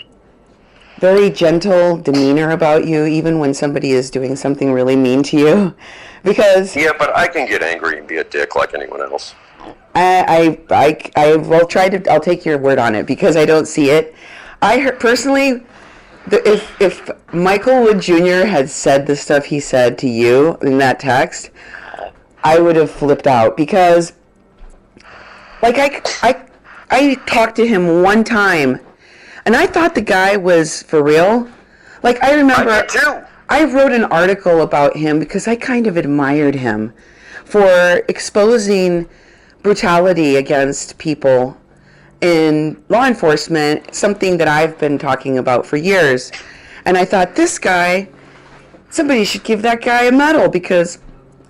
very gentle demeanor about you, even when somebody is doing something really mean to you. Because Yeah, but I can get angry and be a dick like anyone else. I will try to. I'll take your word on it because I don't see it. I heard, personally, if Michael Wood Jr. had said the stuff he said to you in that text, I would have flipped out because, like, I talked to him one time, and I thought the guy was for real. Like, I remember I did too. I wrote an article about him because I kind of admired him for exposing brutality against people in law enforcement, something that I've been talking about for years. And I thought, this guy, somebody should give that guy a medal, because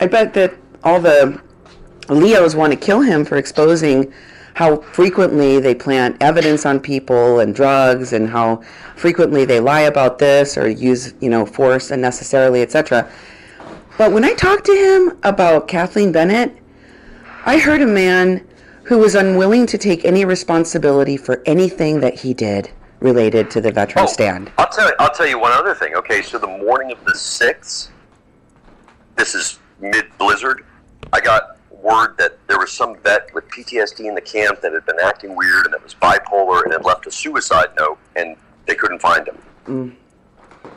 I bet that all the Leos want to kill him for exposing how frequently they plant evidence on people and drugs, and how frequently they lie about this or use, force unnecessarily, etc. But when I talked to him about Kathleen Bennett, I heard a man who was unwilling to take any responsibility for anything that he did related to the veteran stand. I'll tell you one other thing. Okay, so the morning of the 6th, this is mid-blizzard, I got word that there was some vet with PTSD in the camp that had been acting weird and that was bipolar and had left a suicide note, and they couldn't find him.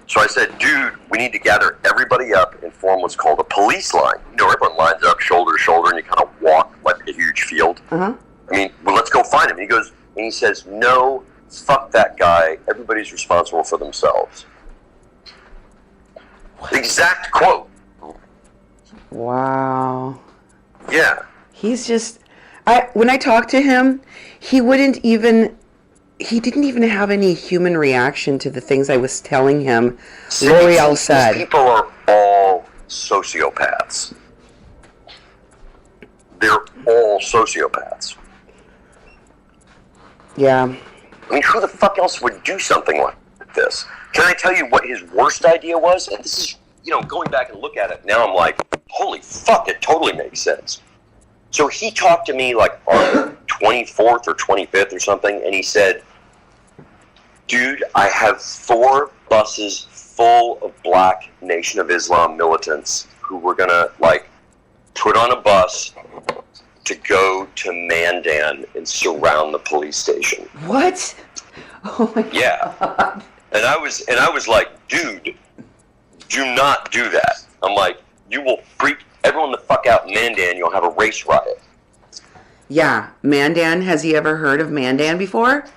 So I said, dude, we need to gather everybody up and form what's called a police line. Everyone lines up shoulder to shoulder and you kind of walk like a huge field. I mean, well, let's go find him. And he says, no, fuck that guy. Everybody's responsible for themselves. The exact quote. Wow. Yeah. He's just, when I talked to him, he didn't even have any human reaction to the things I was telling him. L'Oreal said. These people are all sociopaths. They're all sociopaths. Yeah. I mean, who the fuck else would do something like this? Can I tell you what his worst idea was? And this is, going back and look at it now, I'm like, holy fuck, it totally makes sense. So he talked to me like on the 24th or 25th or something, and he said, dude, I have 4 buses full of black Nation of Islam militants who were going to, put on a bus to go to Mandan and surround the police station. What? Oh my God. And I was like, dude, do not do that. I'm like, you will freak everyone the fuck out in Mandan, you'll have a race riot. Yeah, Mandan. Has he ever heard of Mandan before?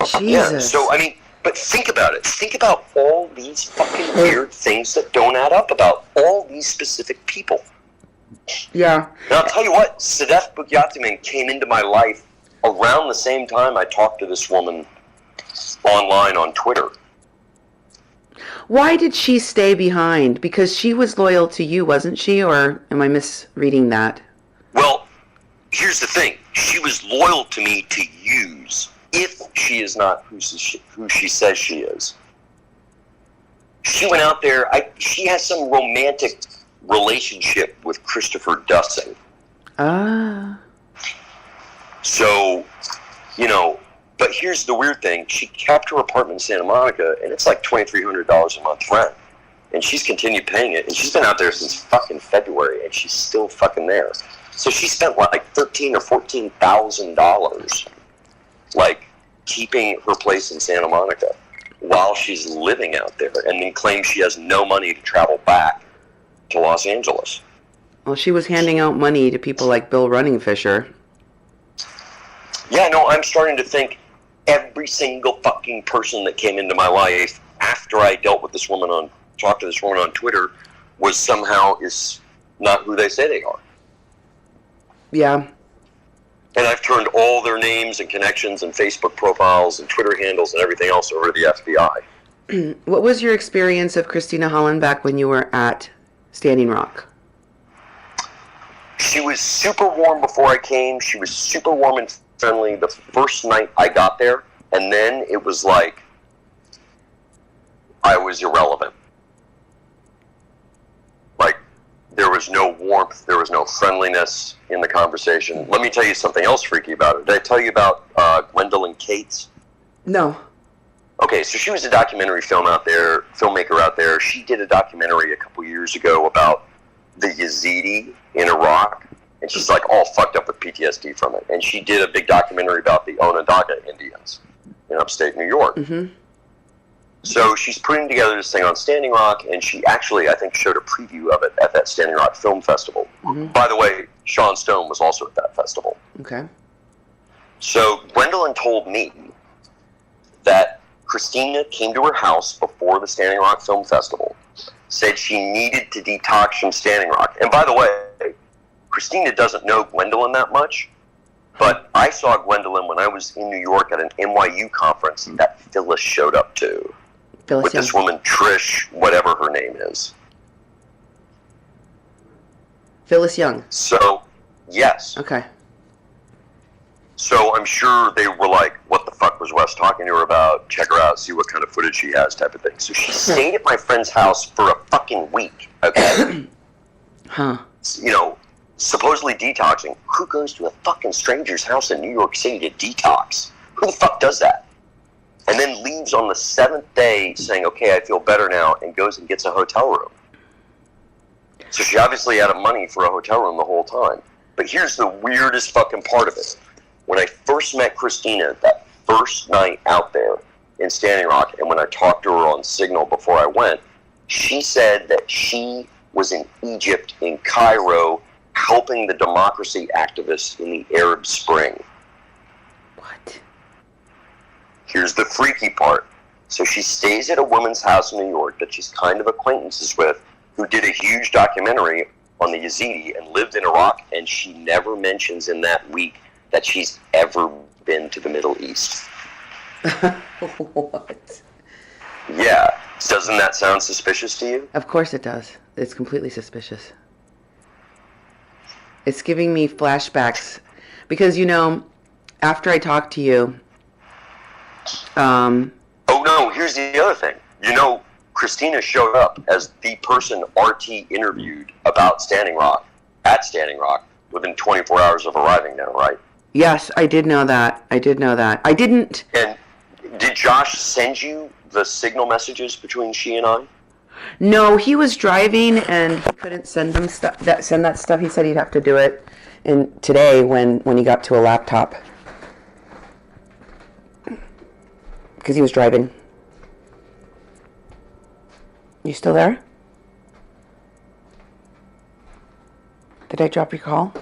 Jesus. Yeah, so, I mean, but think about it. Think about all these fucking weird things that don't add up about all these specific people. Yeah. And I'll tell you what, Sadef Bukyatiman came into my life around the same time I talked to this woman online on Twitter. Why did she stay behind? Because she was loyal to you, wasn't she? Or am I misreading that? Well, here's the thing. She was loyal to me to use if she is not who she says she is. She went out there. She has some romantic relationship with Christopher Dussing. Ah. So, but here's the weird thing. She kept her apartment in Santa Monica, and it's like $2,300 a month rent. And she's continued paying it, and she's been out there since fucking February, and she's still fucking there. So she spent like $13,000 or $14,000, keeping her place in Santa Monica while she's living out there, and then claims she has no money to travel back to Los Angeles. Well, she was handing out money to people like Bill Runningfisher. Yeah, no, I'm starting to think every single fucking person that came into my life after I talked to this woman on Twitter is not who they say they are. Yeah. And I've turned all their names and connections and Facebook profiles and Twitter handles and everything else over to the FBI. What was your experience of Christina Holland back when you were at Standing Rock? She was super warm before I came. She was super warm and friendly the first night I got there. And then it was like I was irrelevant. There was no warmth, there was no friendliness in the conversation. Let me tell you something else freaky about it. Did I tell you about Gwendolyn Cates? No. Okay, so she was a documentary filmmaker out there. She did a documentary a couple years ago about the Yazidi in Iraq, and she's like all fucked up with PTSD from it. And she did a big documentary about the Onondaga Indians in upstate New York. Mm-hmm. So she's putting together this thing on Standing Rock, and she actually, I think, showed a preview of it at that Standing Rock Film Festival. Mm-hmm. By the way, Sean Stone was also at that festival. Okay. So Gwendolyn told me that Christina came to her house before the Standing Rock Film Festival, said she needed to detox from Standing Rock. And by the way, Christina doesn't know Gwendolyn that much, but I saw Gwendolyn when I was in New York at an NYU conference that Phyllis showed up to. Phyllis with Young. This woman, Trish, whatever her name is. Phyllis Young. So, yes. Okay. So I'm sure they were like, what the fuck was Wes talking to her about? Check her out, see what kind of footage she has, type of thing. So she stayed at my friend's house for a fucking week, okay? Huh. You know, supposedly detoxing. Who goes to a fucking stranger's house in New York City to detox? Who the fuck does that? And then leaves on the 7th day saying, okay, I feel better now, and goes and gets a hotel room. So she obviously had money for a hotel room the whole time. But here's the weirdest fucking part of it. When I first met Christina, that first night out there in Standing Rock, and when I talked to her on Signal before I went, she said that she was in Egypt, in Cairo, helping the democracy activists in the Arab Spring. What? Here's the freaky part. So she stays at a woman's house in New York that she's kind of acquaintances with, who did a huge documentary on the Yazidi and lived in Iraq, and she never mentions in that week that she's ever been to the Middle East. What? Yeah. Doesn't that sound suspicious to you? Of course it does. It's completely suspicious. It's giving me flashbacks. Because, you know, after I talked to you... Oh, no, here's the other thing. You know, Christina showed up as the person RT interviewed about Standing Rock, at Standing Rock, within 24 hours of arriving there, right? Yes, I did know that. I didn't... And did Josh send you the signal messages between she and I? No, he was driving and he couldn't send that stuff. He said he'd have to do it today when he got to a laptop. Because he was driving. You still there? Did I drop your call?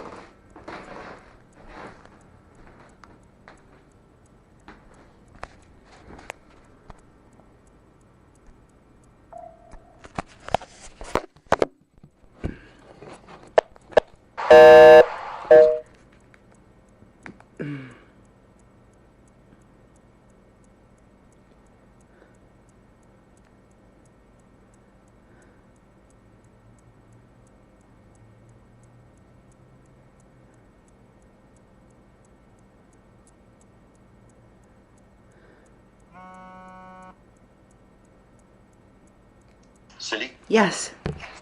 Cindy? Yes.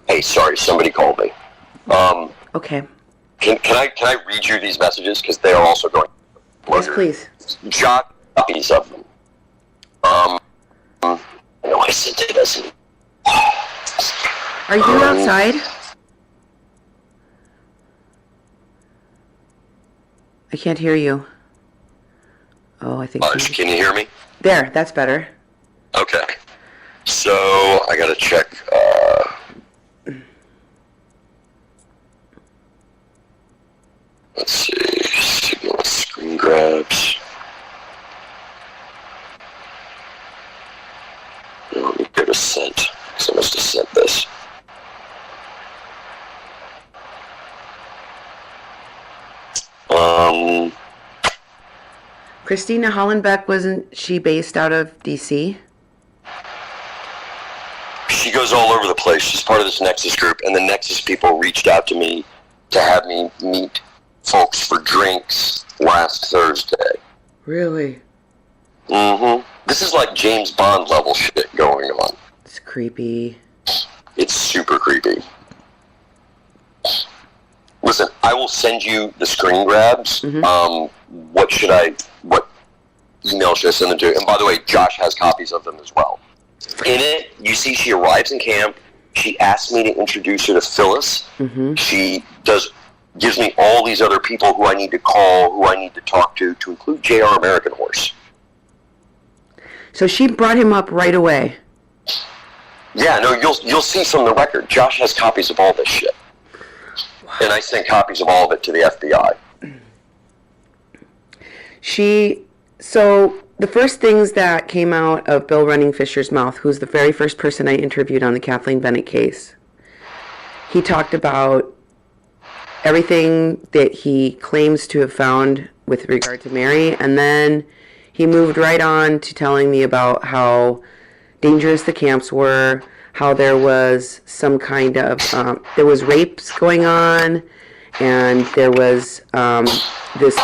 Hey, sorry, somebody called me. Okay. Can I read you these messages? Because they are also going. Yes, please. Jot copies of them. I know I sent it as Are you outside? I can't hear you. Oh, I think... Can you hear me? There, that's better. Okay. So, I gotta check, let's see, signal screen grabs. Let me go to sent, because I must have sent this. Christina Hollenbeck, wasn't she based out of D.C.? She goes all over the place. She's part of this Nexus group, and the Nexus people reached out to me to have me meet folks for drinks last Thursday. Really? Mm-hmm. This is like James Bond level shit going on. It's creepy. It's super creepy. Listen, I will send you the screen grabs. Mm-hmm. email. Should I send them to you? And by the way, Josh has copies of them as well. In it, you see she arrives in camp. She asks me to introduce her to Phyllis. Mm-hmm. She gives me all these other people who I need to call, who I need to talk to include JR American Horse. So she brought him up right away. Yeah, no, you'll see from the record. Josh has copies of all this shit. Wow. And I sent copies of all of it to the FBI. So the first things that came out of Bill Running Fisher's mouth, who's the very first person I interviewed on the Kathleen Bennett case, he talked about everything that he claims to have found with regard to Mary, and then he moved right on to telling me about how dangerous the camps were, how there was some kind of, there was rapes going on, and there was this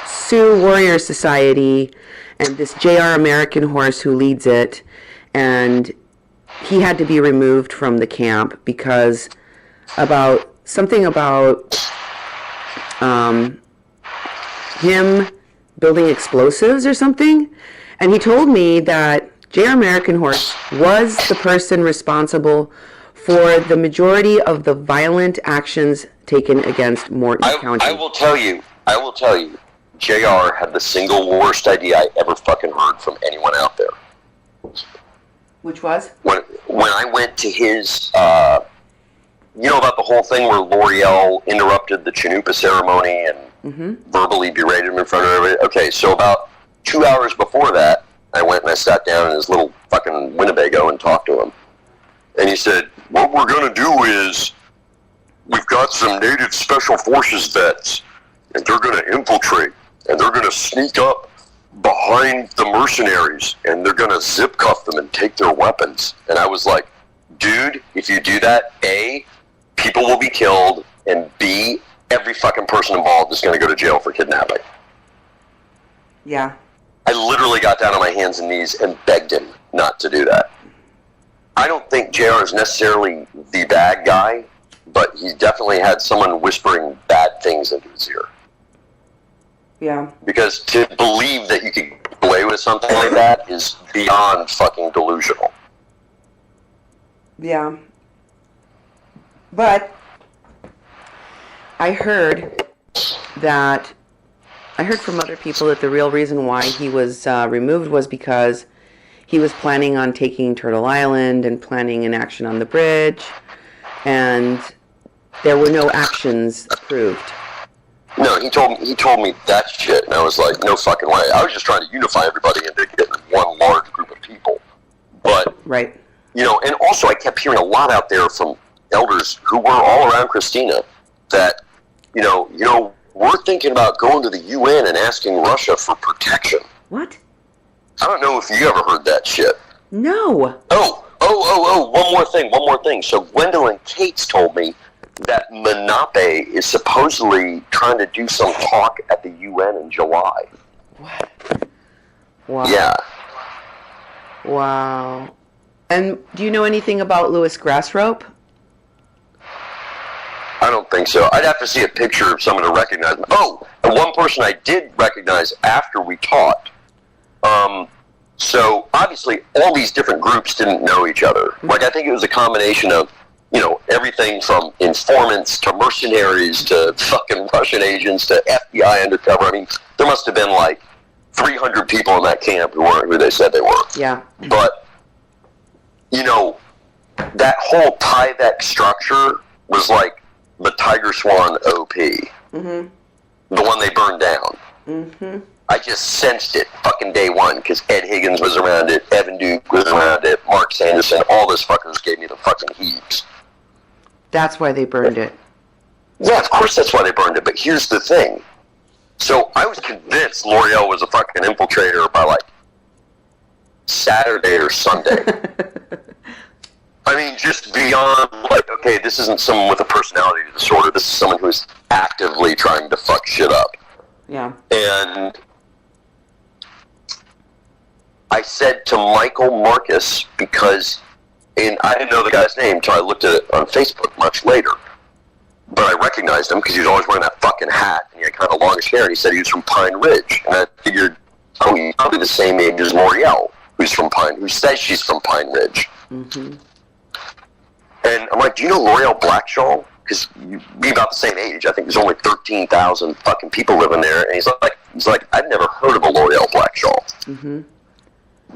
Sioux Warrior Society, and this JR American Horse who leads it, and he had to be removed from the camp because something about him building explosives or something. And he told me that JR American Horse was the person responsible for the majority of the violent actions taken against Morton County. I will tell you, JR had the single worst idea I ever fucking heard from anyone out there. Which was? When I went to his, you know about the whole thing where L'Oreal interrupted the Chanupa ceremony and verbally berated him in front of everybody? Okay, so about 2 hours before that, I went and I sat down in his little fucking Winnebago and talked to him. And he said, what we're going to do is, we've got some Native Special Forces vets, and they're going to infiltrate, and they're going to sneak up behind the mercenaries, and they're going to zip cuff them and take their weapons. And I was like, dude, if you do that, A, people will be killed, and B, every fucking person involved is going to go to jail for kidnapping. Yeah. I literally got down on my hands and knees and begged him not to do that. I don't think JR is necessarily the bad guy, but he definitely had someone whispering bad things into his ear. Yeah. Because to believe that you could get away with something like that is beyond fucking delusional. Yeah. But I heard from other people that the real reason why he was removed was because he was planning on taking Turtle Island and planning an action on the bridge, and there were no actions approved. No, he told me that shit, and I was like, no fucking way. I was just trying to unify everybody into getting one large group of people. But, right. You know, and also I kept hearing a lot out there from elders who were all around Christina that, you know, we're thinking about going to the UN and asking Russia for protection. What? I don't know if you ever heard that shit. No. One more thing. So Gwendolyn Cates told me that Menape is supposedly trying to do some talk at the UN in July. What? Wow. Yeah. Wow. And do you know anything about Louis Grassrope? I don't think so. I'd have to see a picture of someone to recognize me. Oh, and one person I did recognize after we talked. So obviously all these different groups didn't know each other. Like I think it was a combination of, you know, everything from informants to mercenaries to fucking Russian agents to FBI undercover. I mean, there must have been like 300 people in that camp who weren't who they said they were. Yeah. But, you know, that whole Tyvek structure was like the Tiger Swan OP. Mm-hmm. The one they burned down. Mm-hmm. I just sensed it fucking day one because Ed Higgins was around it, Evan Duke was around it, Mark Sanderson, all those fuckers gave me the fucking heaves. That's why they burned it. Yeah, of course that's why they burned it, but here's the thing. So I was convinced L'Oreal was a fucking infiltrator by like Saturday or Sunday. I mean, just beyond like, okay, this isn't someone with a personality disorder, this is someone who is actively trying to fuck shit up. Yeah. And I said to Michael Marcus, because I didn't know the guy's name until I looked at it on Facebook much later, but I recognized him because he was always wearing that fucking hat, and he had kind of longish hair, and he said he was from Pine Ridge, and I figured, oh, you're probably the same age as L'Oreal, who says she's from Pine Ridge. Mm-hmm. And I'm like, do you know L'Oreal Blackshaw? Because you'd be about the same age. I think there's only 13,000 fucking people living there. And he's like, I've never heard of a L'Oreal Blackshaw. Mm-hmm.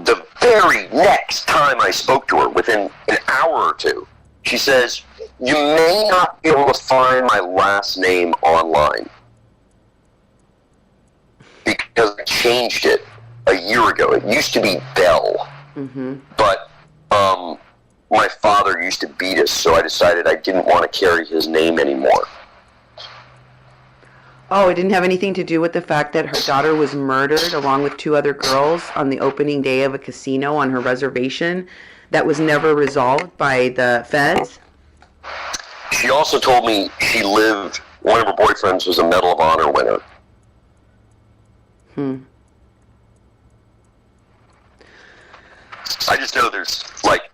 The very next time I spoke to her, within an hour or two, she says, you may not be able to find my last name online because I changed it a year ago. It used to be Bell, but my father used to beat us, so I decided I didn't want to carry his name anymore. Oh, it didn't have anything to do with the fact that her daughter was murdered along with 2 other girls on the opening day of a casino on her reservation that was never resolved by the feds? She also told me one of her boyfriends was a Medal of Honor winner. I just know there's, like,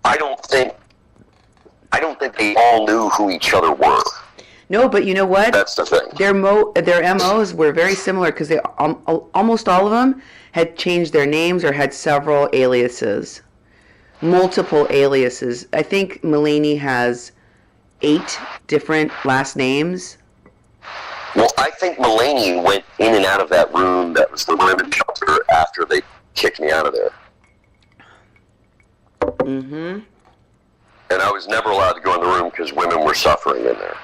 I don't think they all knew who each other were. No, but you know what? That's the thing. Their MOs were very similar because they almost all of them had changed their names or had several aliases, multiple aliases. I think Mulaney has 8 different last names. Well, I think Mulaney went in and out of that room that was the women's shelter after they kicked me out of there. Mm-hmm. And I was never allowed to go in the room because women were suffering in there.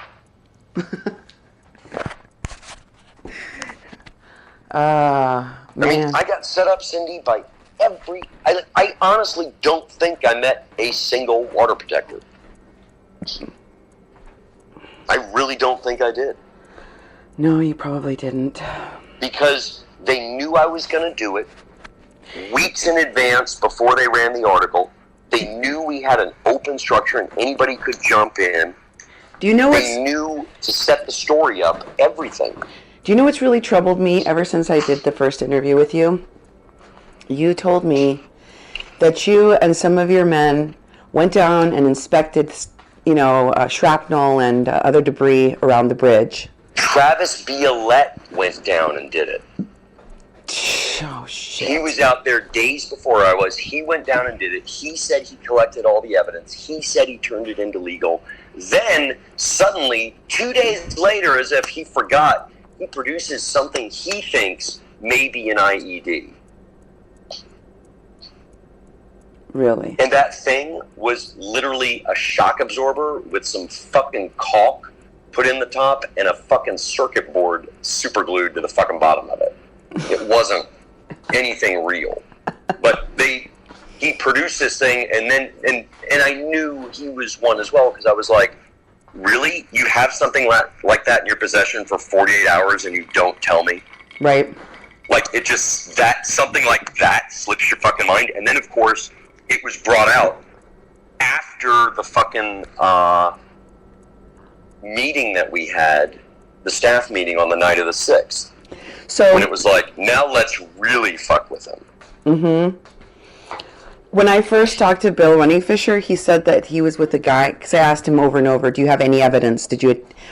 Man. I mean, I got set up, Cindy, by I honestly don't think I met a single water protector. I really don't think I did. No, you probably didn't. Because they knew I was going to do it weeks in advance before they ran the article. They knew we had an open structure and anybody could jump in. Do you know They knew to set the story up, everything. Do you know what's really troubled me ever since I did the first interview with you? You told me that you and some of your men went down and inspected, shrapnel and other debris around the bridge. Travis Violette went down and did it. Oh, shit. He was out there days before I was. He went down and did it. He said he collected all the evidence. He said he turned it into legal. Then, suddenly, 2 days later, as if he forgot, he produces something he thinks may be an IED. Really? And that thing was literally a shock absorber with some fucking caulk put in the top and a fucking circuit board super glued to the fucking bottom of it. It wasn't anything real. But he produced this thing, and I knew he was one as well, because I was like, really? You have something like that in your possession for 48 hours and you don't tell me? Right. Like, something like that slips your fucking mind. And then, of course, it was brought out after the fucking meeting that we had, the staff meeting on the night of the 6th. So when it was like, now let's really fuck with him. Mm-hmm. When I first talked to Bill Runningfisher, he said that he was with a guy, because I asked him over and over, do you have any evidence?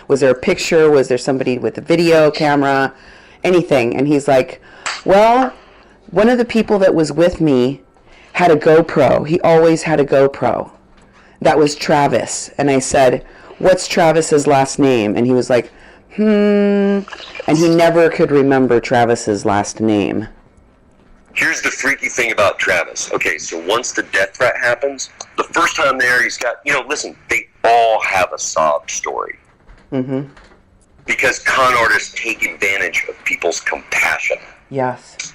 Was there a picture? Was there somebody with a video camera? Anything? And he's like, well, one of the people that was with me had a GoPro. He always had a GoPro. That was Travis. And I said, what's Travis's last name? And he was like, and he never could remember Travis's last name. Here's the freaky thing about Travis. Okay, so once the death threat happens, the first time there, he's got, listen, they all have a sob story. Mm-hmm. Because con artists take advantage of people's compassion. Yes.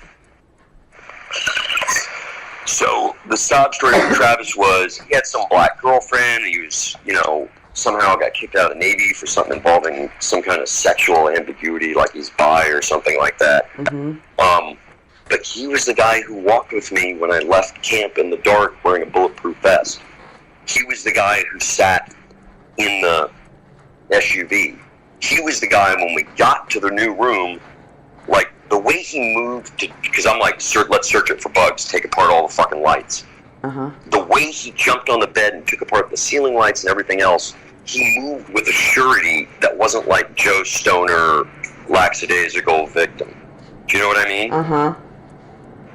So the sob story with Travis was, he had some black girlfriend, he was, somehow got kicked out of the Navy for something involving some kind of sexual ambiguity, like he's bi or something like that. Mm-hmm. But he was the guy who walked with me when I left camp in the dark wearing a bulletproof vest. He was the guy who sat in the SUV. He was the guy when we got to the new room, like the way he moved, because I'm like, let's search it for bugs, take apart all the fucking lights. Uh-huh. The way he jumped on the bed and took apart the ceiling lights and everything else, he moved with a surety that wasn't like Joe Stoner, lackadaisical victim. Do you know what I mean? Uh-huh.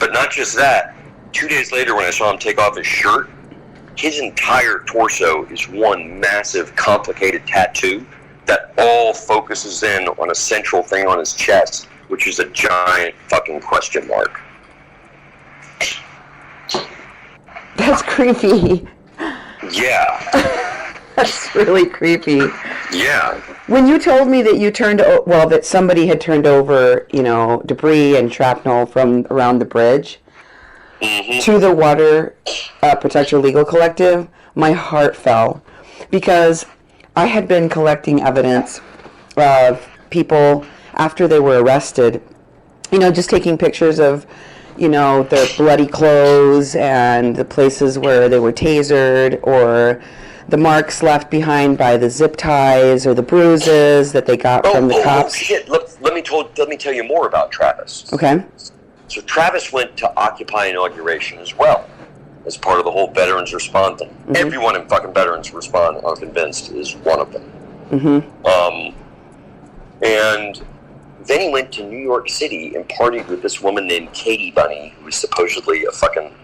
But not just that. 2 days later, when I saw him take off his shirt, his entire torso is one massive, complicated tattoo that all focuses in on a central thing on his chest, which is a giant fucking question mark. That's creepy. Yeah. That's really creepy. Yeah. When you told me that that somebody had turned over, debris and shrapnel from around the bridge to the Water Protector Legal Collective, my heart fell, because I had been collecting evidence of people after they were arrested, just taking pictures of, their bloody clothes and the places where they were tasered, or the marks left behind by the zip ties or the bruises that they got from the cops. Shit. Let me tell you more about Travis. Okay. So Travis went to Occupy Inauguration as well, as part of the whole Veterans Respond thing. Mm-hmm. Everyone in fucking Veterans Respond, I'm convinced, is one of them. Mm-hmm. And then he went to New York City and partied with this woman named Katie Bunny, who was supposedly a fucking,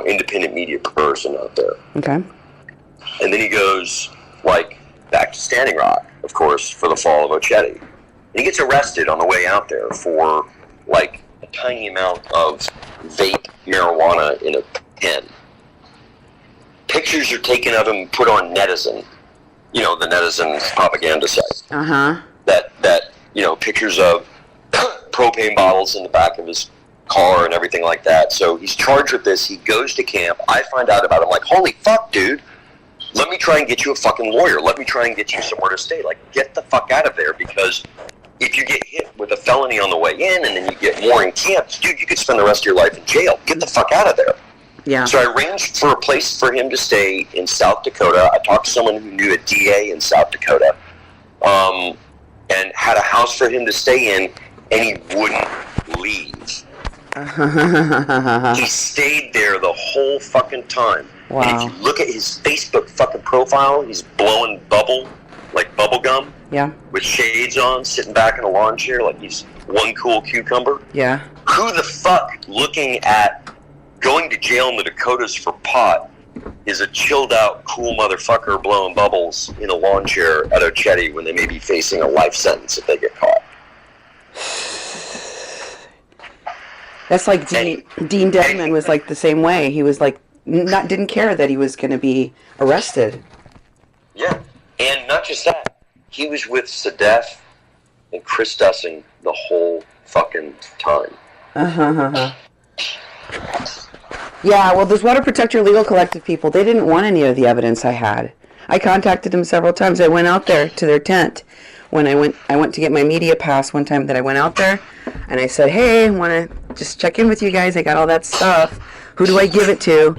independent media person out there. Okay. And then he goes, back to Standing Rock, of course, for the fall of Ochetti. And he gets arrested on the way out there for, a tiny amount of vape marijuana in a pen. Pictures are taken of him, put on Netizen, the Netizen propaganda site. Uh-huh. That pictures of propane bottles in the back of his car and everything like that. So he's charged with this. He goes to camp. I find out about it. I'm like, holy fuck, dude. Let me try and get you a fucking lawyer. Let me try and get you somewhere to stay. Get the fuck out of there, because if you get hit with a felony on the way in and then you get more in camp, dude, you could spend the rest of your life in jail. Get the fuck out of there. Yeah. So I arranged for a place for him to stay in South Dakota. I talked to someone who knew a DA in South Dakota, and had a house for him to stay in, and he wouldn't leave. He stayed there the whole fucking time. Wow. And if you look at his Facebook fucking profile, he's blowing bubble gum. Yeah. With shades on, sitting back in a lawn chair like he's one cool cucumber. Yeah. Who the fuck, looking at going to jail in the Dakotas for pot, is a chilled out, cool motherfucker blowing bubbles in a lawn chair at Ochetti when they may be facing a life sentence if they get caught? That's like Dean Dedman was the same way. He was didn't care that he was going to be arrested. Yeah, and not just that. He was with Sadef and Chris Dussing the whole fucking time. Yeah, well, those Water Protector Legal Collective people, they didn't want any of the evidence I had. I contacted them several times. I went out there to their tent when I went to get my media pass one time that I went out there, and I said, hey, I want to just check in with you guys. I got all that stuff. Who do I give it to?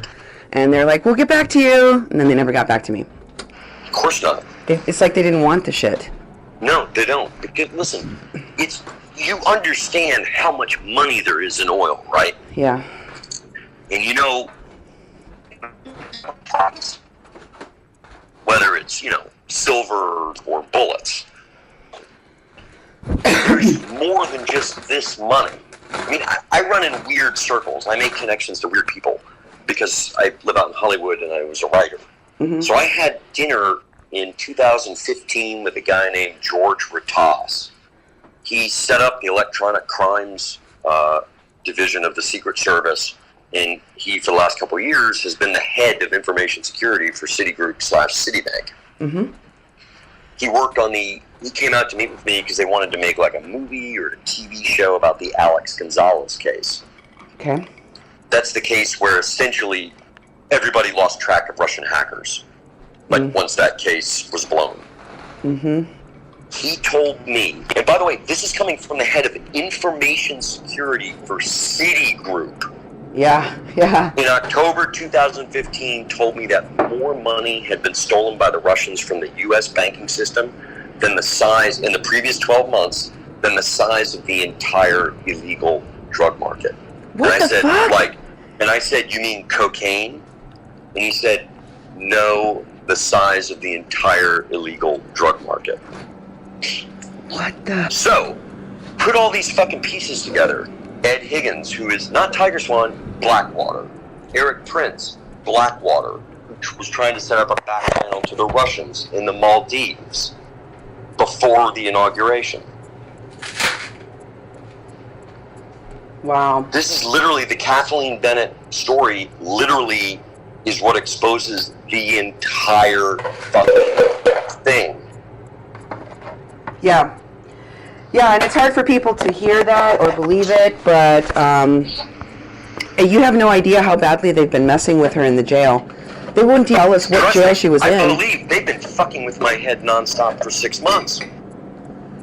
And they're like, we'll get back to you. And then they never got back to me. Of course not. It's like they didn't want the shit. No, they don't. Because, listen, you understand how much money there is in oil, right? Yeah. And whether it's, silver or bullets, there's more than just this money. I mean, I run in weird circles. I make connections to weird people because I live out in Hollywood and I was a writer. Mm-hmm. So I had dinner in 2015 with a guy named George Ratas. He set up the electronic crimes division of the Secret Service, and he, for the last couple of years, has been the head of information security for Citigroup/Citibank. Mm-hmm. He came out to meet with me because they wanted to make a movie or a TV show about the Alex Gonzalez case. Okay. That's the case where essentially everybody lost track of Russian hackers, once that case was blown. Mm-hmm. He told me, and by the way, this is coming from the head of information security for Citigroup. Yeah. In October 2015, told me that more money had been stolen by the Russians from the U.S. banking system than the size, in the previous 12 months, than the size of the entire illegal drug market. What the fuck? And I said, you mean cocaine? And he said, no, the size of the entire illegal drug market. What the? So, put all these fucking pieces together. Ed Higgins, who is not Tiger Swan, Blackwater. Eric Prince, Blackwater, who was trying to set up a back channel to the Russians in the Maldives before the inauguration. Wow. This is literally the Kathleen Bennett story, literally is what exposes the entire fucking thing. Yeah. Yeah, and it's hard for people to hear that or believe it, but you have no idea how badly they've been messing with her in the jail. They wouldn't tell us what jail she was in. I believe they've been fucking with my head nonstop for 6 months.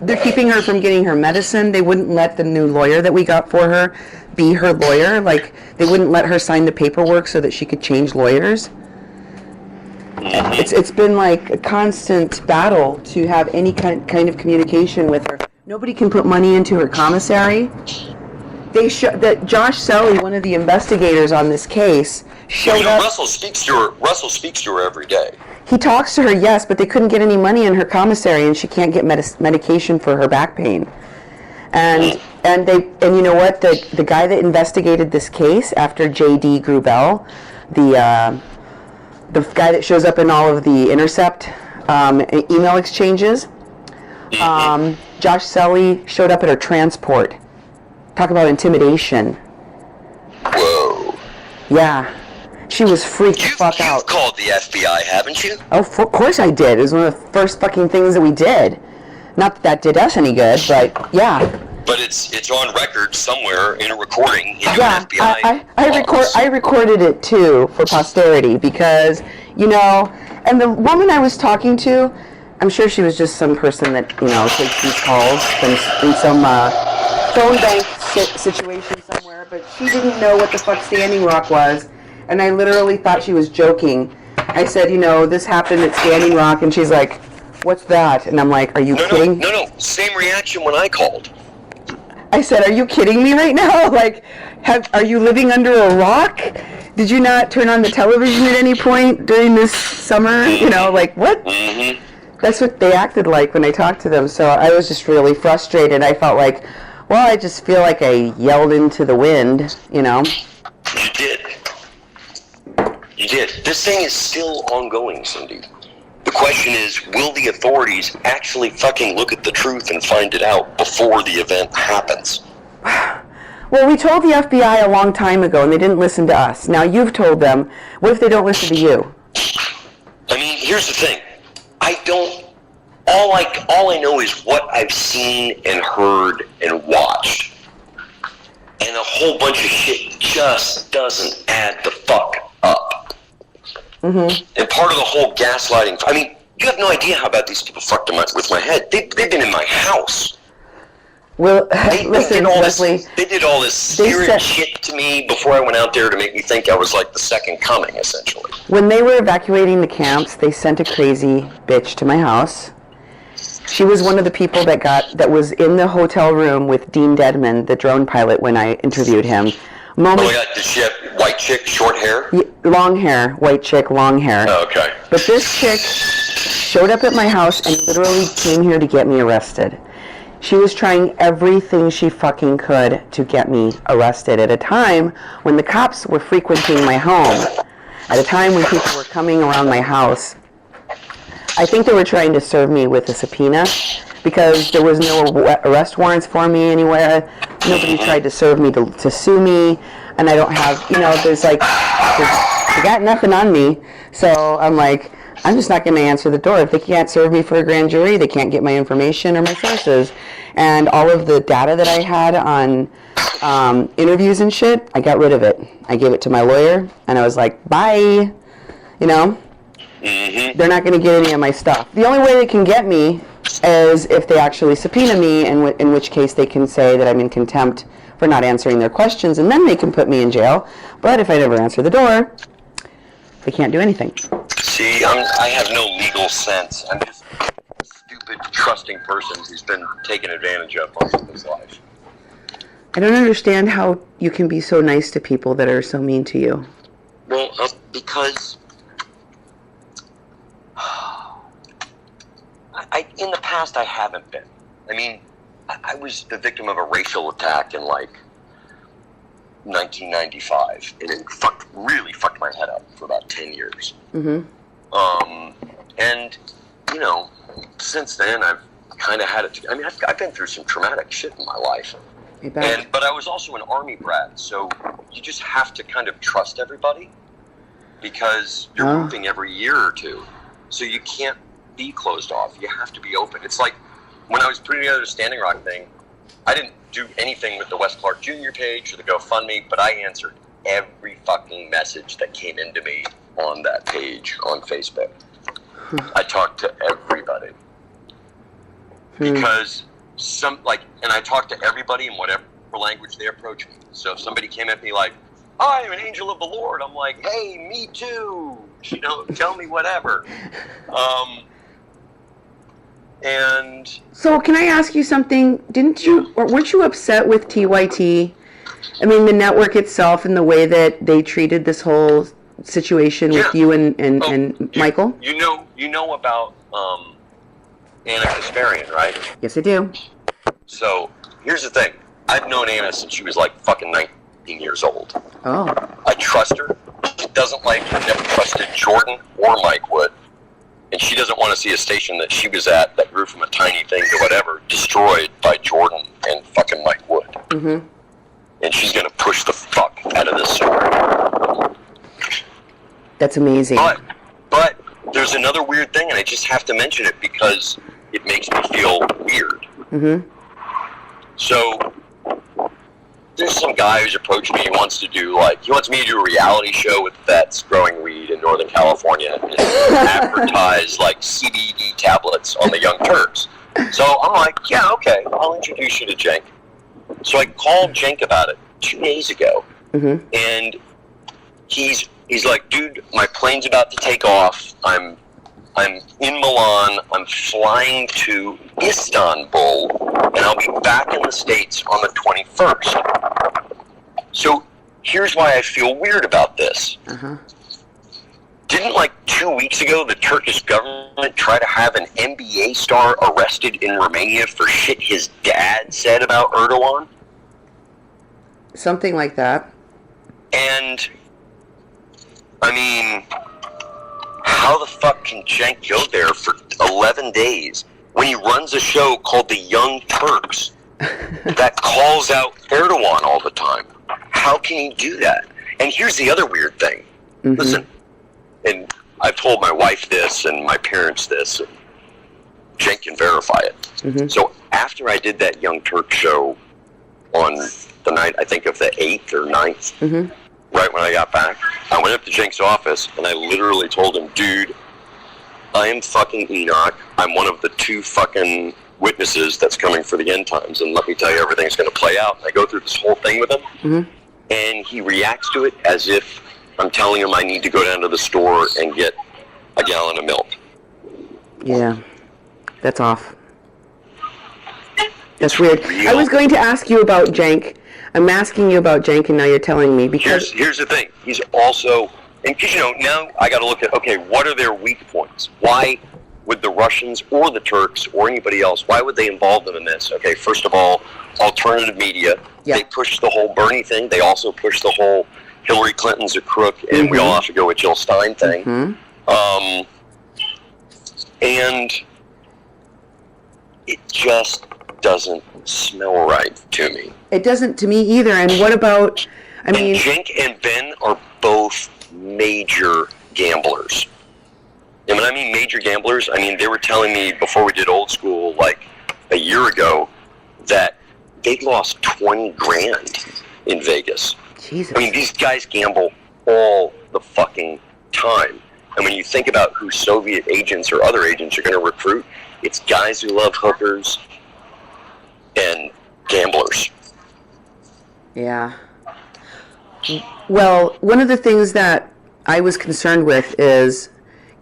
They're keeping her from getting her medicine. They wouldn't let the new lawyer that we got for her be her lawyer. Like, they wouldn't let her sign the paperwork so that she could change lawyers. Mm-hmm. It's been like a constant battle to have any kind of communication with her. Nobody can put money into her commissary. That Josh Selly, one of the investigators on this case, showed up. Russell speaks to her every day. He talks to her, yes, but they couldn't get any money in her commissary, and she can't get medication for her back pain. And you know what? The guy that investigated this case after J.D. Grubel, the guy that shows up in all of the Intercept email exchanges, Josh Selly showed up at her transport. Talk about intimidation. Whoa. Yeah. She was freaked the fuck out. You've called the FBI, haven't you? Oh, of course I did. It was one of the first fucking things that we did. Not that did us any good, but yeah. But it's on record somewhere in a recording in your FBI. I recorded it too for posterity because, you know, and the woman I was talking to, I'm sure she was just some person that, you know, takes these calls in some phone bank situation somewhere, but she didn't know what the fuck Standing Rock was. And I literally thought she was joking. I said, you know, this happened at Standing Rock, and she's like, what's that? And I'm like, are you kidding? No. Same reaction when I called. I said, are you kidding me right now? Like, are you living under a rock? Did you not turn on the television at any point during this summer? You know, like, what? Mm-hmm. That's what they acted like when I talked to them. So I was just really frustrated. I felt like, well, I just feel like I yelled into the wind, you know? You did. You did. This thing is still ongoing, Cindy. The question is, will the authorities actually fucking look at the truth and find it out before the event happens? Well, we told the FBI a long time ago, and they didn't listen to us. Now you've told them. What if they don't listen to you? I mean, here's the thing. All I know is what I've seen and heard and watched. And a whole bunch of shit just doesn't add the fuck up. Mm-hmm. And part of the whole gaslighting, I mean, you have no idea how bad these people fucked with my head. They've been in my house. Well, listen, Leslie. They did all this spirit shit to me before I went out there to make me think I was like the second coming, essentially. When they were evacuating the camps, they sent a crazy bitch to my house. She was one of the people that was in the hotel room with Dean Dedman, the drone pilot, when I interviewed him. Oh my God, did she have white chick, short hair? Long hair, white chick, long hair. Oh, okay. But this chick showed up at my house and literally came here to get me arrested. She was trying everything she fucking could to get me arrested at a time when the cops were frequenting my home, at a time when people were coming around my house. I think they were trying to serve me with a subpoena because there was no arrest warrants for me anywhere. Nobody tried to serve me to sue me, and I don't have, you know, they got nothing on me. So I'm like, I'm just not going to answer the door. If they can't serve me for a grand jury, they can't get my information or my sources. And all of the data that I had on interviews and shit, I got rid of it. I gave it to my lawyer, and I was like, bye, you know? Mm-hmm. They're not going to get any of my stuff. The only way they can get me is if they actually subpoena me, in which case they can say that I'm in contempt for not answering their questions, and then they can put me in jail. But if I never answer the door, they can't do anything. See, I have no legal sense. I'm just a stupid, trusting person who's been taken advantage of most of his life. I don't understand how you can be so nice to people that are so mean to you. Well, because in the past I haven't been. I mean, I was the victim of a racial attack in like 1995, and it really fucked my head up for about 10 years. Mm-hmm. And, you know, since then, I've kind of had it. I mean, I've been through some traumatic shit in my life. But I was also an Army brat, so you just have to kind of trust everybody because you're moving every year or two. So you can't be closed off. You have to be open. It's like when I was putting together the Standing Rock thing, I didn't do anything with the Wes Clark Jr. page or the GoFundMe, but I answered every fucking message that came into me on that page on Facebook. I talked to everybody because and I talked to everybody in whatever language they approach me. So if somebody came at me like, I am an angel of the Lord, I'm like, hey, me too. You know, tell me whatever. And so can I ask you something? Weren't you upset with TYT? I mean, the network itself and the way that they treated this whole situation with you and Michael? You know about Anna Kasparian, right? Yes, I do. So here's the thing. I've known Anna since she was like fucking 19 years old. Oh. I trust her. She doesn't never trusted Jordan or Mike Wood. And she doesn't want to see a station that she was at that grew from a tiny thing to whatever destroyed by Jordan and fucking Mike Wood. Mm-hmm. And she's going to push the fuck out of this story. That's amazing. But there's another weird thing, and I just have to mention it because it makes me feel weird. Mm-hmm. So there's some guy who's approached me. He wants me to do a reality show with vets growing weed in Northern California and advertise like CBD tablets on the Young Turks. So I'm like, yeah, okay, I'll introduce you to Cenk. So I called Cenk about it 2 days ago, and he's like, dude, my plane's about to take off. I'm in Milan. I'm flying to Istanbul, and I'll be back in the States on the 21st. So here's why I feel weird about this. Didn't 2 weeks ago the Turkish government try to have an NBA star arrested in Romania for shit his dad said about Erdogan? Something like that. And, I mean, how the fuck can Cenk go there for 11 days when he runs a show called The Young Turks that calls out Erdogan all the time? How can he do that? And here's the other weird thing. Listen, and I've told my wife this and my parents this, and Cenk can verify it. So after I did that Young Turk show on the night, I think of the 8th or 9th, right when I got back, I went up to Cenk's office and I literally told him, dude, I am fucking Enoch. I'm one of the 2 fucking witnesses that's coming for the end times, and let me tell you, everything's going to play out. And I go through this whole thing with him, and he reacts to it as if I'm telling him I need to go down to the store and get a gallon of milk. Yeah, that's off. That's weird. I was going to ask you about Cenk. I'm asking you about Cenk, and now you're telling me because... Here's the thing. He's also... And because, now I got to look at, okay, what are their weak points? Why would the Russians or the Turks or anybody else, why would they involve them in this? Okay, first of all, alternative media. Yeah. They push the whole Bernie thing. They also push the whole Hillary Clinton's a crook, and we all have to go with Jill Stein thing. And it just doesn't smell right to me. It doesn't to me either. And what about, and Cenk and Ben are both major gamblers. And when I mean major gamblers, I mean they were telling me before we did Old School, like a year ago, that they'd lost $20,000 in Vegas. Jesus. I mean, these guys gamble all the fucking time. And when you think about who Soviet agents or other agents are going to recruit, it's guys who love hookers and gamblers. Yeah. Well, one of the things that I was concerned with is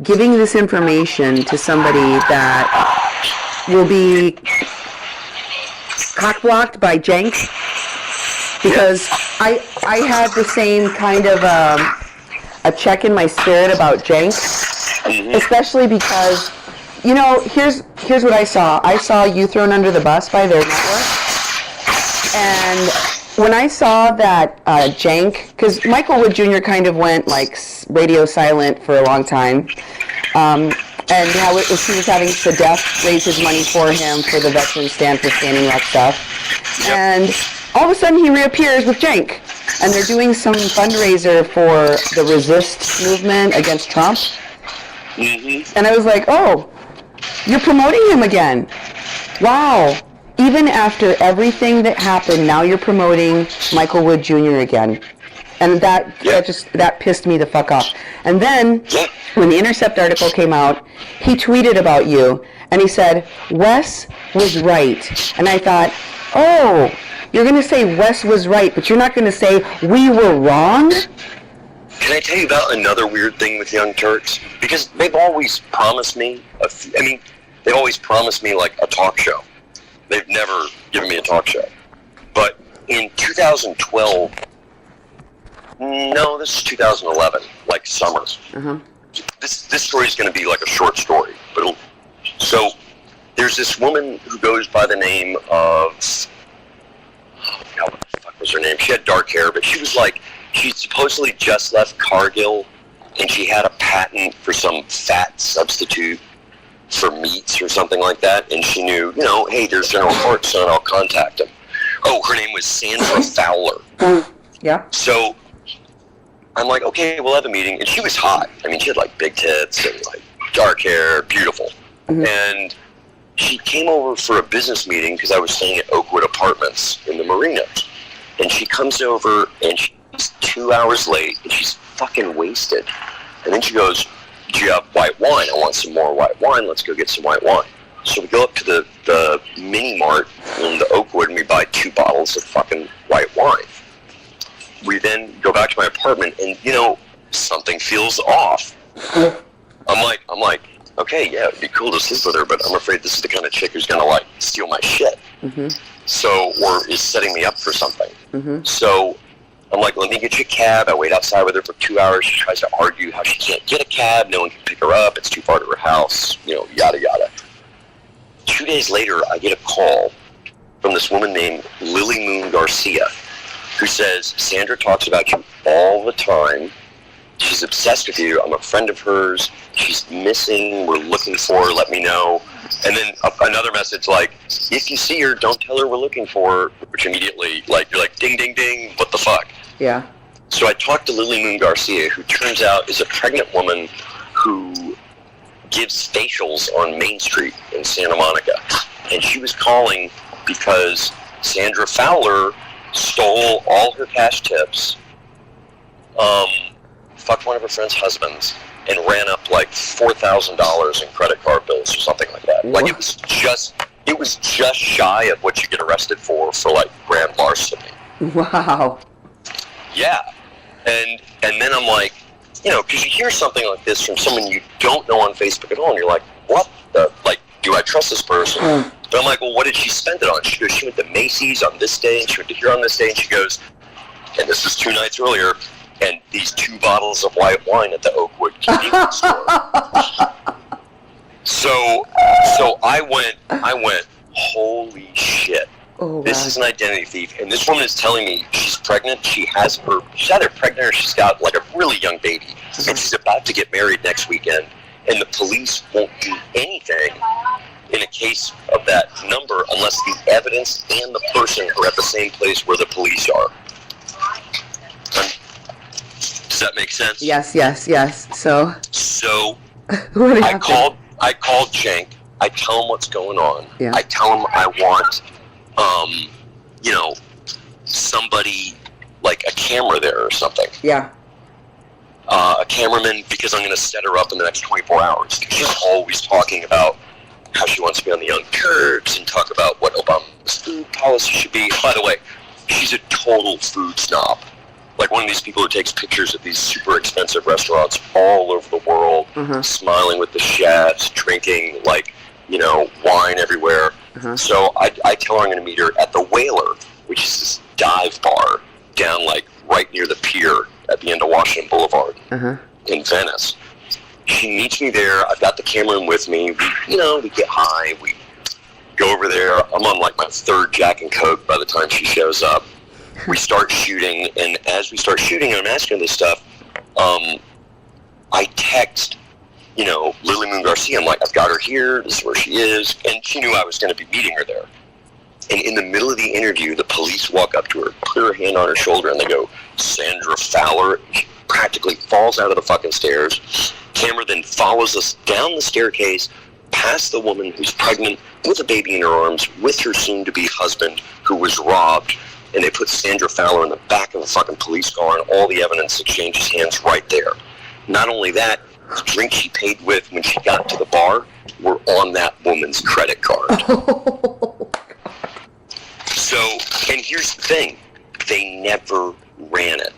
giving this information to somebody that will be cock-blocked by Cenk, because I had the same kind of a check in my spirit about Cenk, especially because, here's what I saw. I saw you thrown under the bus by their network, and when I saw that Jank, because Michael Wood Jr. kind of went like radio silent for a long time, and how he was having Sedef raise his money for him for the Veterans Stand for Standing Rock stuff, and all of a sudden he reappears with Jank, and they're doing some fundraiser for the Resist movement against Trump, and I was like, oh, you're promoting him again. Wow. Even after everything that happened, now you're promoting Michael Wood Jr. again. And that pissed me the fuck off. And then, when the Intercept article came out, he tweeted about you, and he said, Wes was right. And I thought, oh, you're going to say Wes was right, but you're not going to say we were wrong? Can I tell you about another weird thing with Young Turks? Because they've always promised me, they've always promised me like a talk show. They've never given me a talk show. But in 2012, no, this is 2011, like summer. This story is going to be like a short story. So there's this woman who goes by the name of, what the fuck was her name? She had dark hair, but she supposedly just left Cargill, and she had a patent for some fat substitute for meats or something like that, and she knew, hey, there's General Hart's son, I'll contact him. Oh, her name was Sandra Fowler. Yeah. So I'm like, okay, we'll have a meeting, and she was hot. I mean, she had like big tits and like dark hair, beautiful. And she came over for a business meeting because I was staying at Oakwood Apartments in the marina, and she comes over and she's 2 hours late, and she's fucking wasted. And then she goes, do you have white wine? I want some more white wine. Let's go get some white wine. So we go up to the mini mart in the Oakwood, and we buy 2 bottles of fucking white wine. We then go back to my apartment, and something feels off. I'm like, okay, yeah, it'd be cool to sleep with her, but I'm afraid this is the kind of chick who's gonna like steal my shit. So, or is setting me up for something. So I'm like, let me get you a cab. I wait outside with her for 2 hours. She tries to argue how she can't get a cab. No one can pick her up. It's too far to her house. Yada, yada. 2 days later, I get a call from this woman named Lily Moon Garcia, who says, Sandra talks about you all the time. She's obsessed with you. I'm a friend of hers. She's missing. We're looking for her. Let me know. And then another message like, if you see her, don't tell her we're looking for her, which immediately, like, you're like, ding, ding, ding, what the fuck? Yeah. So I talked to Lily Moon Garcia, who turns out is a pregnant woman who gives facials on Main Street in Santa Monica. And she was calling because Sandra Fowler stole all her cash tips, fucked one of her friend's husbands, and ran up like $4,000 in credit card bills or something like that. Like, it was just shy of what you get arrested for like grand larceny. Wow. Yeah. And then I'm like, because you hear something like this from someone you don't know on Facebook at all, and you're like, what the, like, do I trust this person? But I'm like, well, what did she spend it on? She goes, she went to Macy's on this day, and she went to here on this day, and she goes, and this was 2 nights earlier, and these 2 bottles of white wine at the Oakwood convenience store. So I went, holy shit. Oh, this is an identity thief, and this woman is telling me she's pregnant. She's either pregnant or she's got like a really young baby, and she's about to get married next weekend, and the police won't do anything in a case of that number unless the evidence and the person are at the same place where the police are. Does that make sense? Yes. So what I called Jank. I tell him what's going on. Yeah. I tell him I want, somebody, like a camera there or something. Yeah. A cameraman, because I'm going to set her up in the next 24 hours. She's always talking about how she wants to be on the Young Turks and talk about what Obama's food policy should be. By the way, she's a total food snob. Like one of these people who takes pictures of these super expensive restaurants all over the world, smiling with the chefs, drinking, like, wine everywhere. So I tell her I'm going to meet her at the Whaler, which is this dive bar down, like, right near the pier at the end of Washington Boulevard in Venice. She meets me there. I've got the cameraman with me. We get high. We go over there. I'm on, like, my 3rd Jack and Coke by the time she shows up. we start shooting, and as we start shooting, and I'm asking this stuff, I text, Lily Moon Garcia. I'm like, I've got her here. This is where she is, and she knew I was going to be meeting her there. And in the middle of the interview, the police walk up to her, put her hand on her shoulder, and they go, Sandra Fowler. She practically falls out of the fucking stairs. Camera then follows us down the staircase, past the woman who's pregnant, with a baby in her arms, with her soon-to-be husband, who was robbed. And they put Sandra Fowler in the back of the fucking police car, and all the evidence exchanges hands right there. Not only that, the drink she paid with when she got to the bar were on that woman's credit card. So, and here's the thing, they never ran it.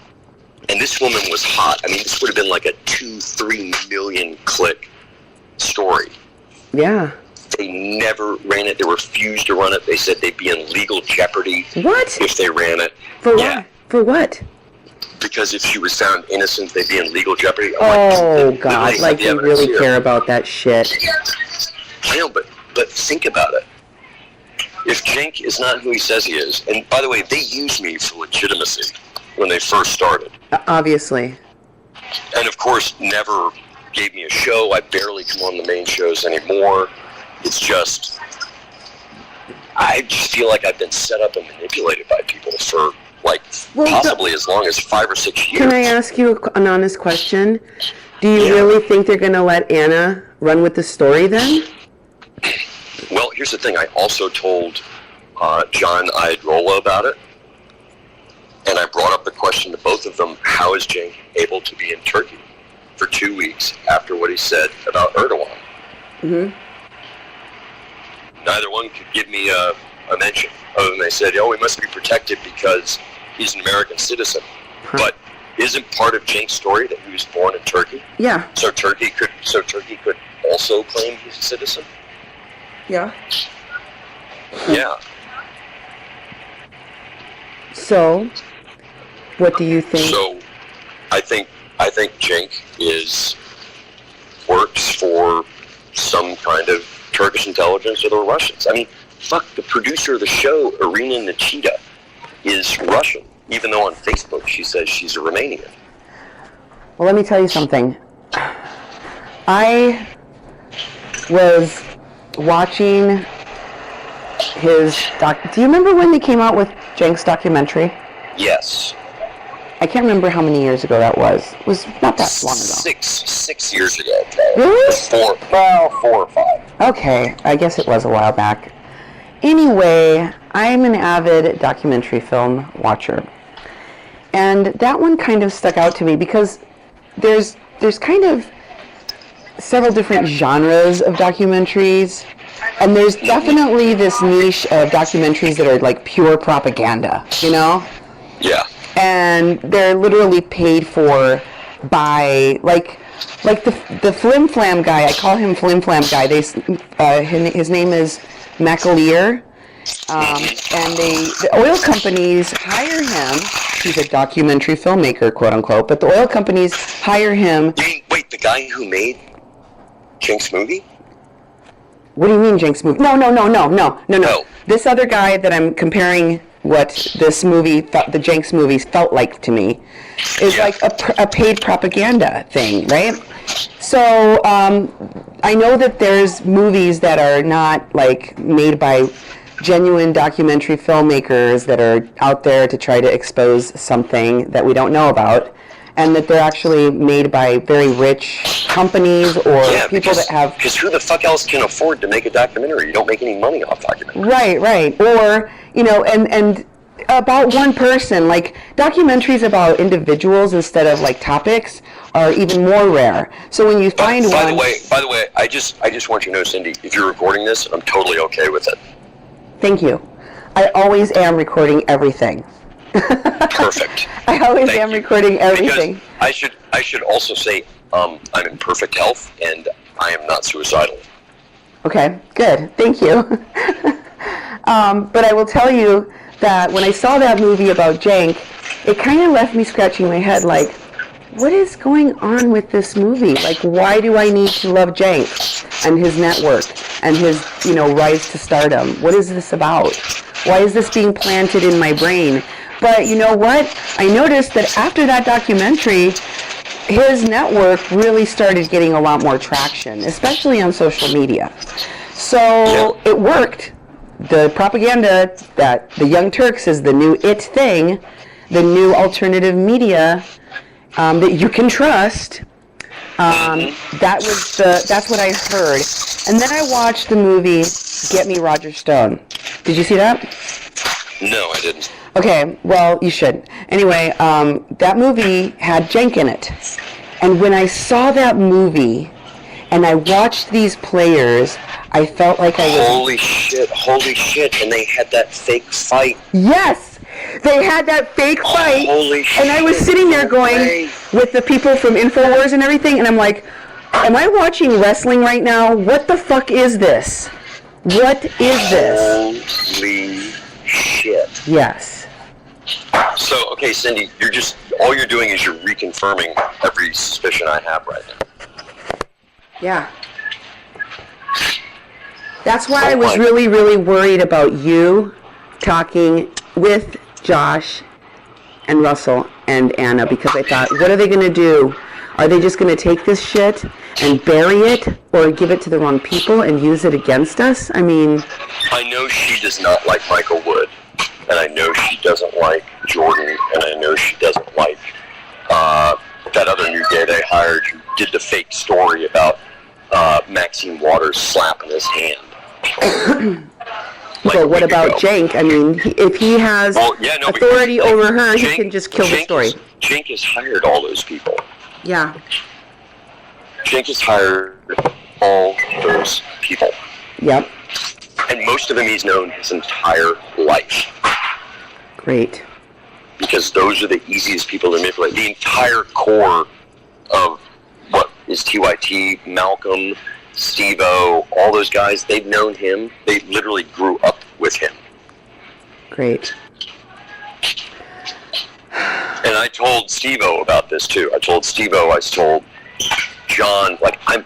And this woman was hot. I mean, this would have been like a 2-3 million click story. Yeah. They never ran it. They refused to run it. They said they'd be in legal jeopardy if they ran it. For what? For what? Because if she was found innocent, they'd be in legal jeopardy. God, like they really care about that shit. I know, but think about it. If Cenk is not who he says he is, and by the way, they used me for legitimacy when they first started. Obviously. And of course, never gave me a show. I barely come on the main shows anymore. It's just, I just feel like I've been set up and manipulated by people for possibly as long as 5 or 6 years. Can I ask you an honest question? Do you really think they're going to let Anna run with the story then? Well, here's the thing. I also told John Iadrola about it, and I brought up the question to both of them, how is Cenk able to be in Turkey for 2 weeks after what he said about Erdogan? Mm-hmm. Neither one could give me a mention, other than they said, we must be protected because he's an American citizen. Huh. But isn't part of Cenk's story that he was born in Turkey? Yeah. So Turkey could also claim he's a citizen? Yeah. Yeah. So, what do you think? So, I think Cenk works for some kind of Turkish intelligence or the Russians. I mean, fuck, the producer of the show, Irina Nichita, is Russian, even though on Facebook she says she's a Romanian. Well, let me tell you something. I was watching his do you remember when they came out with Cenk's documentary? Yes. I can't remember how many years ago that was. It was not that long ago. 6 years ago, probably. Really? 4 or 5. Okay, I guess it was a while back. Anyway, I'm an avid documentary film watcher. And that one kind of stuck out to me because there's kind of several different genres of documentaries. And there's definitely this niche of documentaries that are like pure propaganda, Yeah. And they're literally paid for by like the Flim Flam guy. I call him Flim Flam guy. His name is McAleer, and the oil companies hire him. He's a documentary filmmaker, quote unquote. But the oil companies hire him. You mean, wait, the guy who made Cenk's movie? What do you mean, Cenk's movie? No. This other guy that I'm comparing what this movie, the Cenk's movies felt like to me, is like a paid propaganda thing, right? So I know that there's movies that are not like made by genuine documentary filmmakers that are out there to try to expose something that we don't know about, and that they're actually made by very rich companies or people that have... Because who the fuck else can afford to make a documentary? You don't make any money off documentaries. Right. Or, and about one person, like documentaries about individuals instead of like topics are even more rare. So when you find one... By the way, I just want you to know, Cindy, if you're recording this, I'm totally okay with it. Thank you. I always am recording everything. Perfect. I always am recording everything. Because I should also say I'm in perfect health and I am not suicidal. Okay, good. Thank you. But I will tell you that when I saw that movie about Cenk, it kind of left me scratching my head like, what is going on with this movie? Like, why do I need to love Cenk and his network and his, rise to stardom? What is this about? Why is this being planted in my brain? But you know what? I noticed that after that documentary, his network really started getting a lot more traction, especially on social media. So it worked. The propaganda that the Young Turks is the new it thing, the new alternative media that you can trust. That's what I heard. And then I watched the movie Get Me Roger Stone. Did you see that? No, I didn't. Okay, well, you should. Anyway, that movie had Cenk in it. And when I saw that movie and I watched these players, I felt like I was... Holy shit, and they had that fake fight. Yes! They had that fake fight. Holy shit. And I was sitting there going with the people from InfoWars and everything, and I'm like, am I watching wrestling right now? What the fuck is this? What is this? Holy shit. Yes. So, okay, Cindy, all you're doing is you're reconfirming every suspicion I have right now. Yeah. That's why I was really, really worried about you talking with Josh and Russell and Anna, because I thought, what are they going to do? Are they just going to take this shit and bury it, or give it to the wrong people and use it against us? I mean... I know she does not like Michael Wood, and I know she doesn't like Jordan, and I know she doesn't like that other new guy they hired who did the fake story about Maxine Waters slapping his hand. But what about Cenk? I mean, if he has authority over her, he can just kill the story. Cenk has hired all those people. Yeah. Cenk has hired all those people. Yep. And most of them he's known his entire life. Great. Because those are the easiest people to manipulate. The entire core of what is TYT, Malcolm, Steve-O, all those guys, they've known him. They literally grew up with him. Great. And I told Steve-O about this too. I told John, like I'm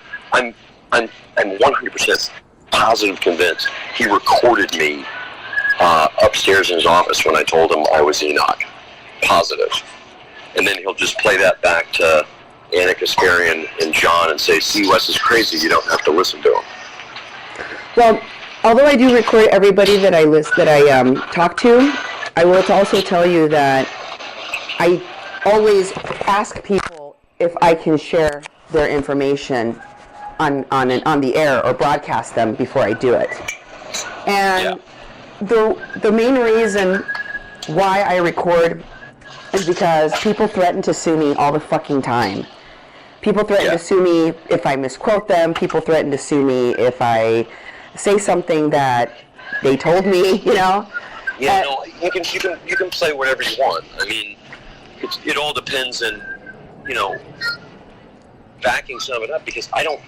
100% positive convinced he recorded me upstairs in his office when I told him I was Enoch. Positive. And then he'll just play that back to Anna Kasparian and John and say, see, Wes is crazy, you don't have to listen to him. Well, although I do record everybody that I talk to, I will also tell you that I always ask people if I can share their information on the air or broadcast them before I do it. And the main reason why I record is because people threaten to sue me all the fucking time. People threaten to sue me if I misquote them. People threaten to sue me if I say something that they told me, you know? Yeah, no, you can play whatever you want. I mean, it all depends on, backing some of it up, because I don't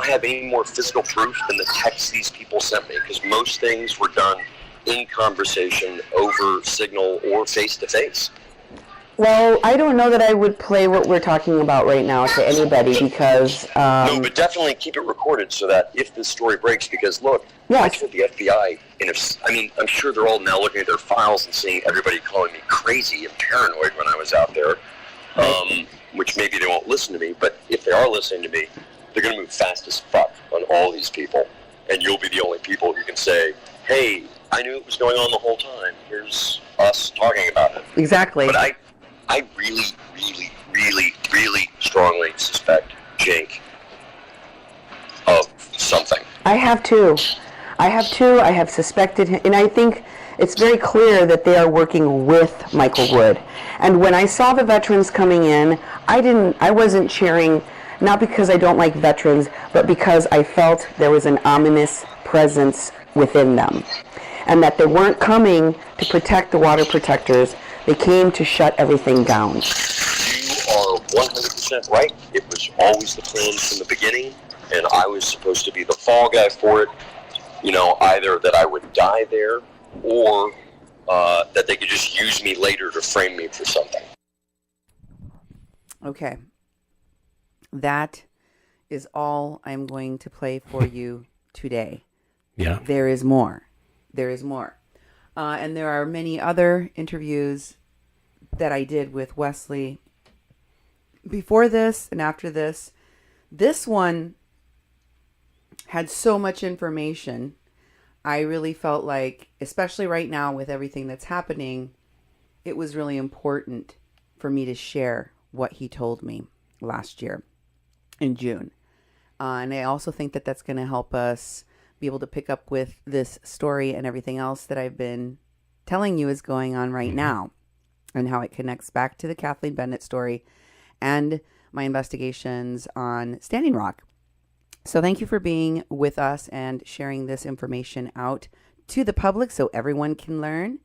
have any more physical proof than the text these people sent me, because most things were done in conversation over Signal or face-to-face. Well, I don't know that I would play what we're talking about right now to anybody, because... no, but definitely keep it recorded so that if this story breaks, because look, I told the FBI, and I'm sure they're all now looking at their files and seeing everybody calling me crazy and paranoid when I was out there, which maybe they won't listen to me, but if they are listening to me, they're going to move fast as fuck on all these people, and you'll be the only people who can say, hey, I knew it was going on the whole time. Here's us talking about it. Exactly. But I really, really, really, really strongly suspect Cenk of something. I have too. I have suspected him, and I think it's very clear that they are working with Michael Wood. And when I saw the veterans coming in, I wasn't cheering, not because I don't like veterans, but because I felt there was an ominous presence within them, and that they weren't coming to protect the water protectors. They came to shut everything down. You are 100% right. It was always the plan from the beginning, and I was supposed to be the fall guy for it. Either that I would die there, or that they could just use me later to frame me for something. Okay. That is all I'm going to play for you today. Yeah. There is more. And there are many other interviews that I did with Wesley before this and after this. This one had so much information. I really felt like, especially right now with everything that's happening, it was really important for me to share what he told me last year in June. And I also think that that's going to help us be able to pick up with this story and everything else that I've been telling you is going on right now, and how it connects back to the Kathleen Bennett story and my investigations on Standing Rock. So thank you for being with us and sharing this information out to the public so everyone can learn.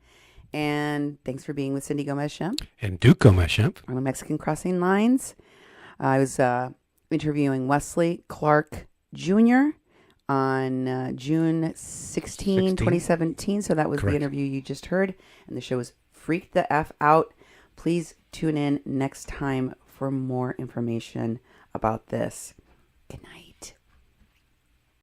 And thanks for being with Cindy Gomez-Schempp And Duke Gomez-Schempp. on the Mexican Crossing Lines. I was interviewing Wesley Clark Jr. on June 16, 2017. So that was Correct. the interview you just heard. And the show is Freak the F Out. Please tune in next time for more information about this. Good night.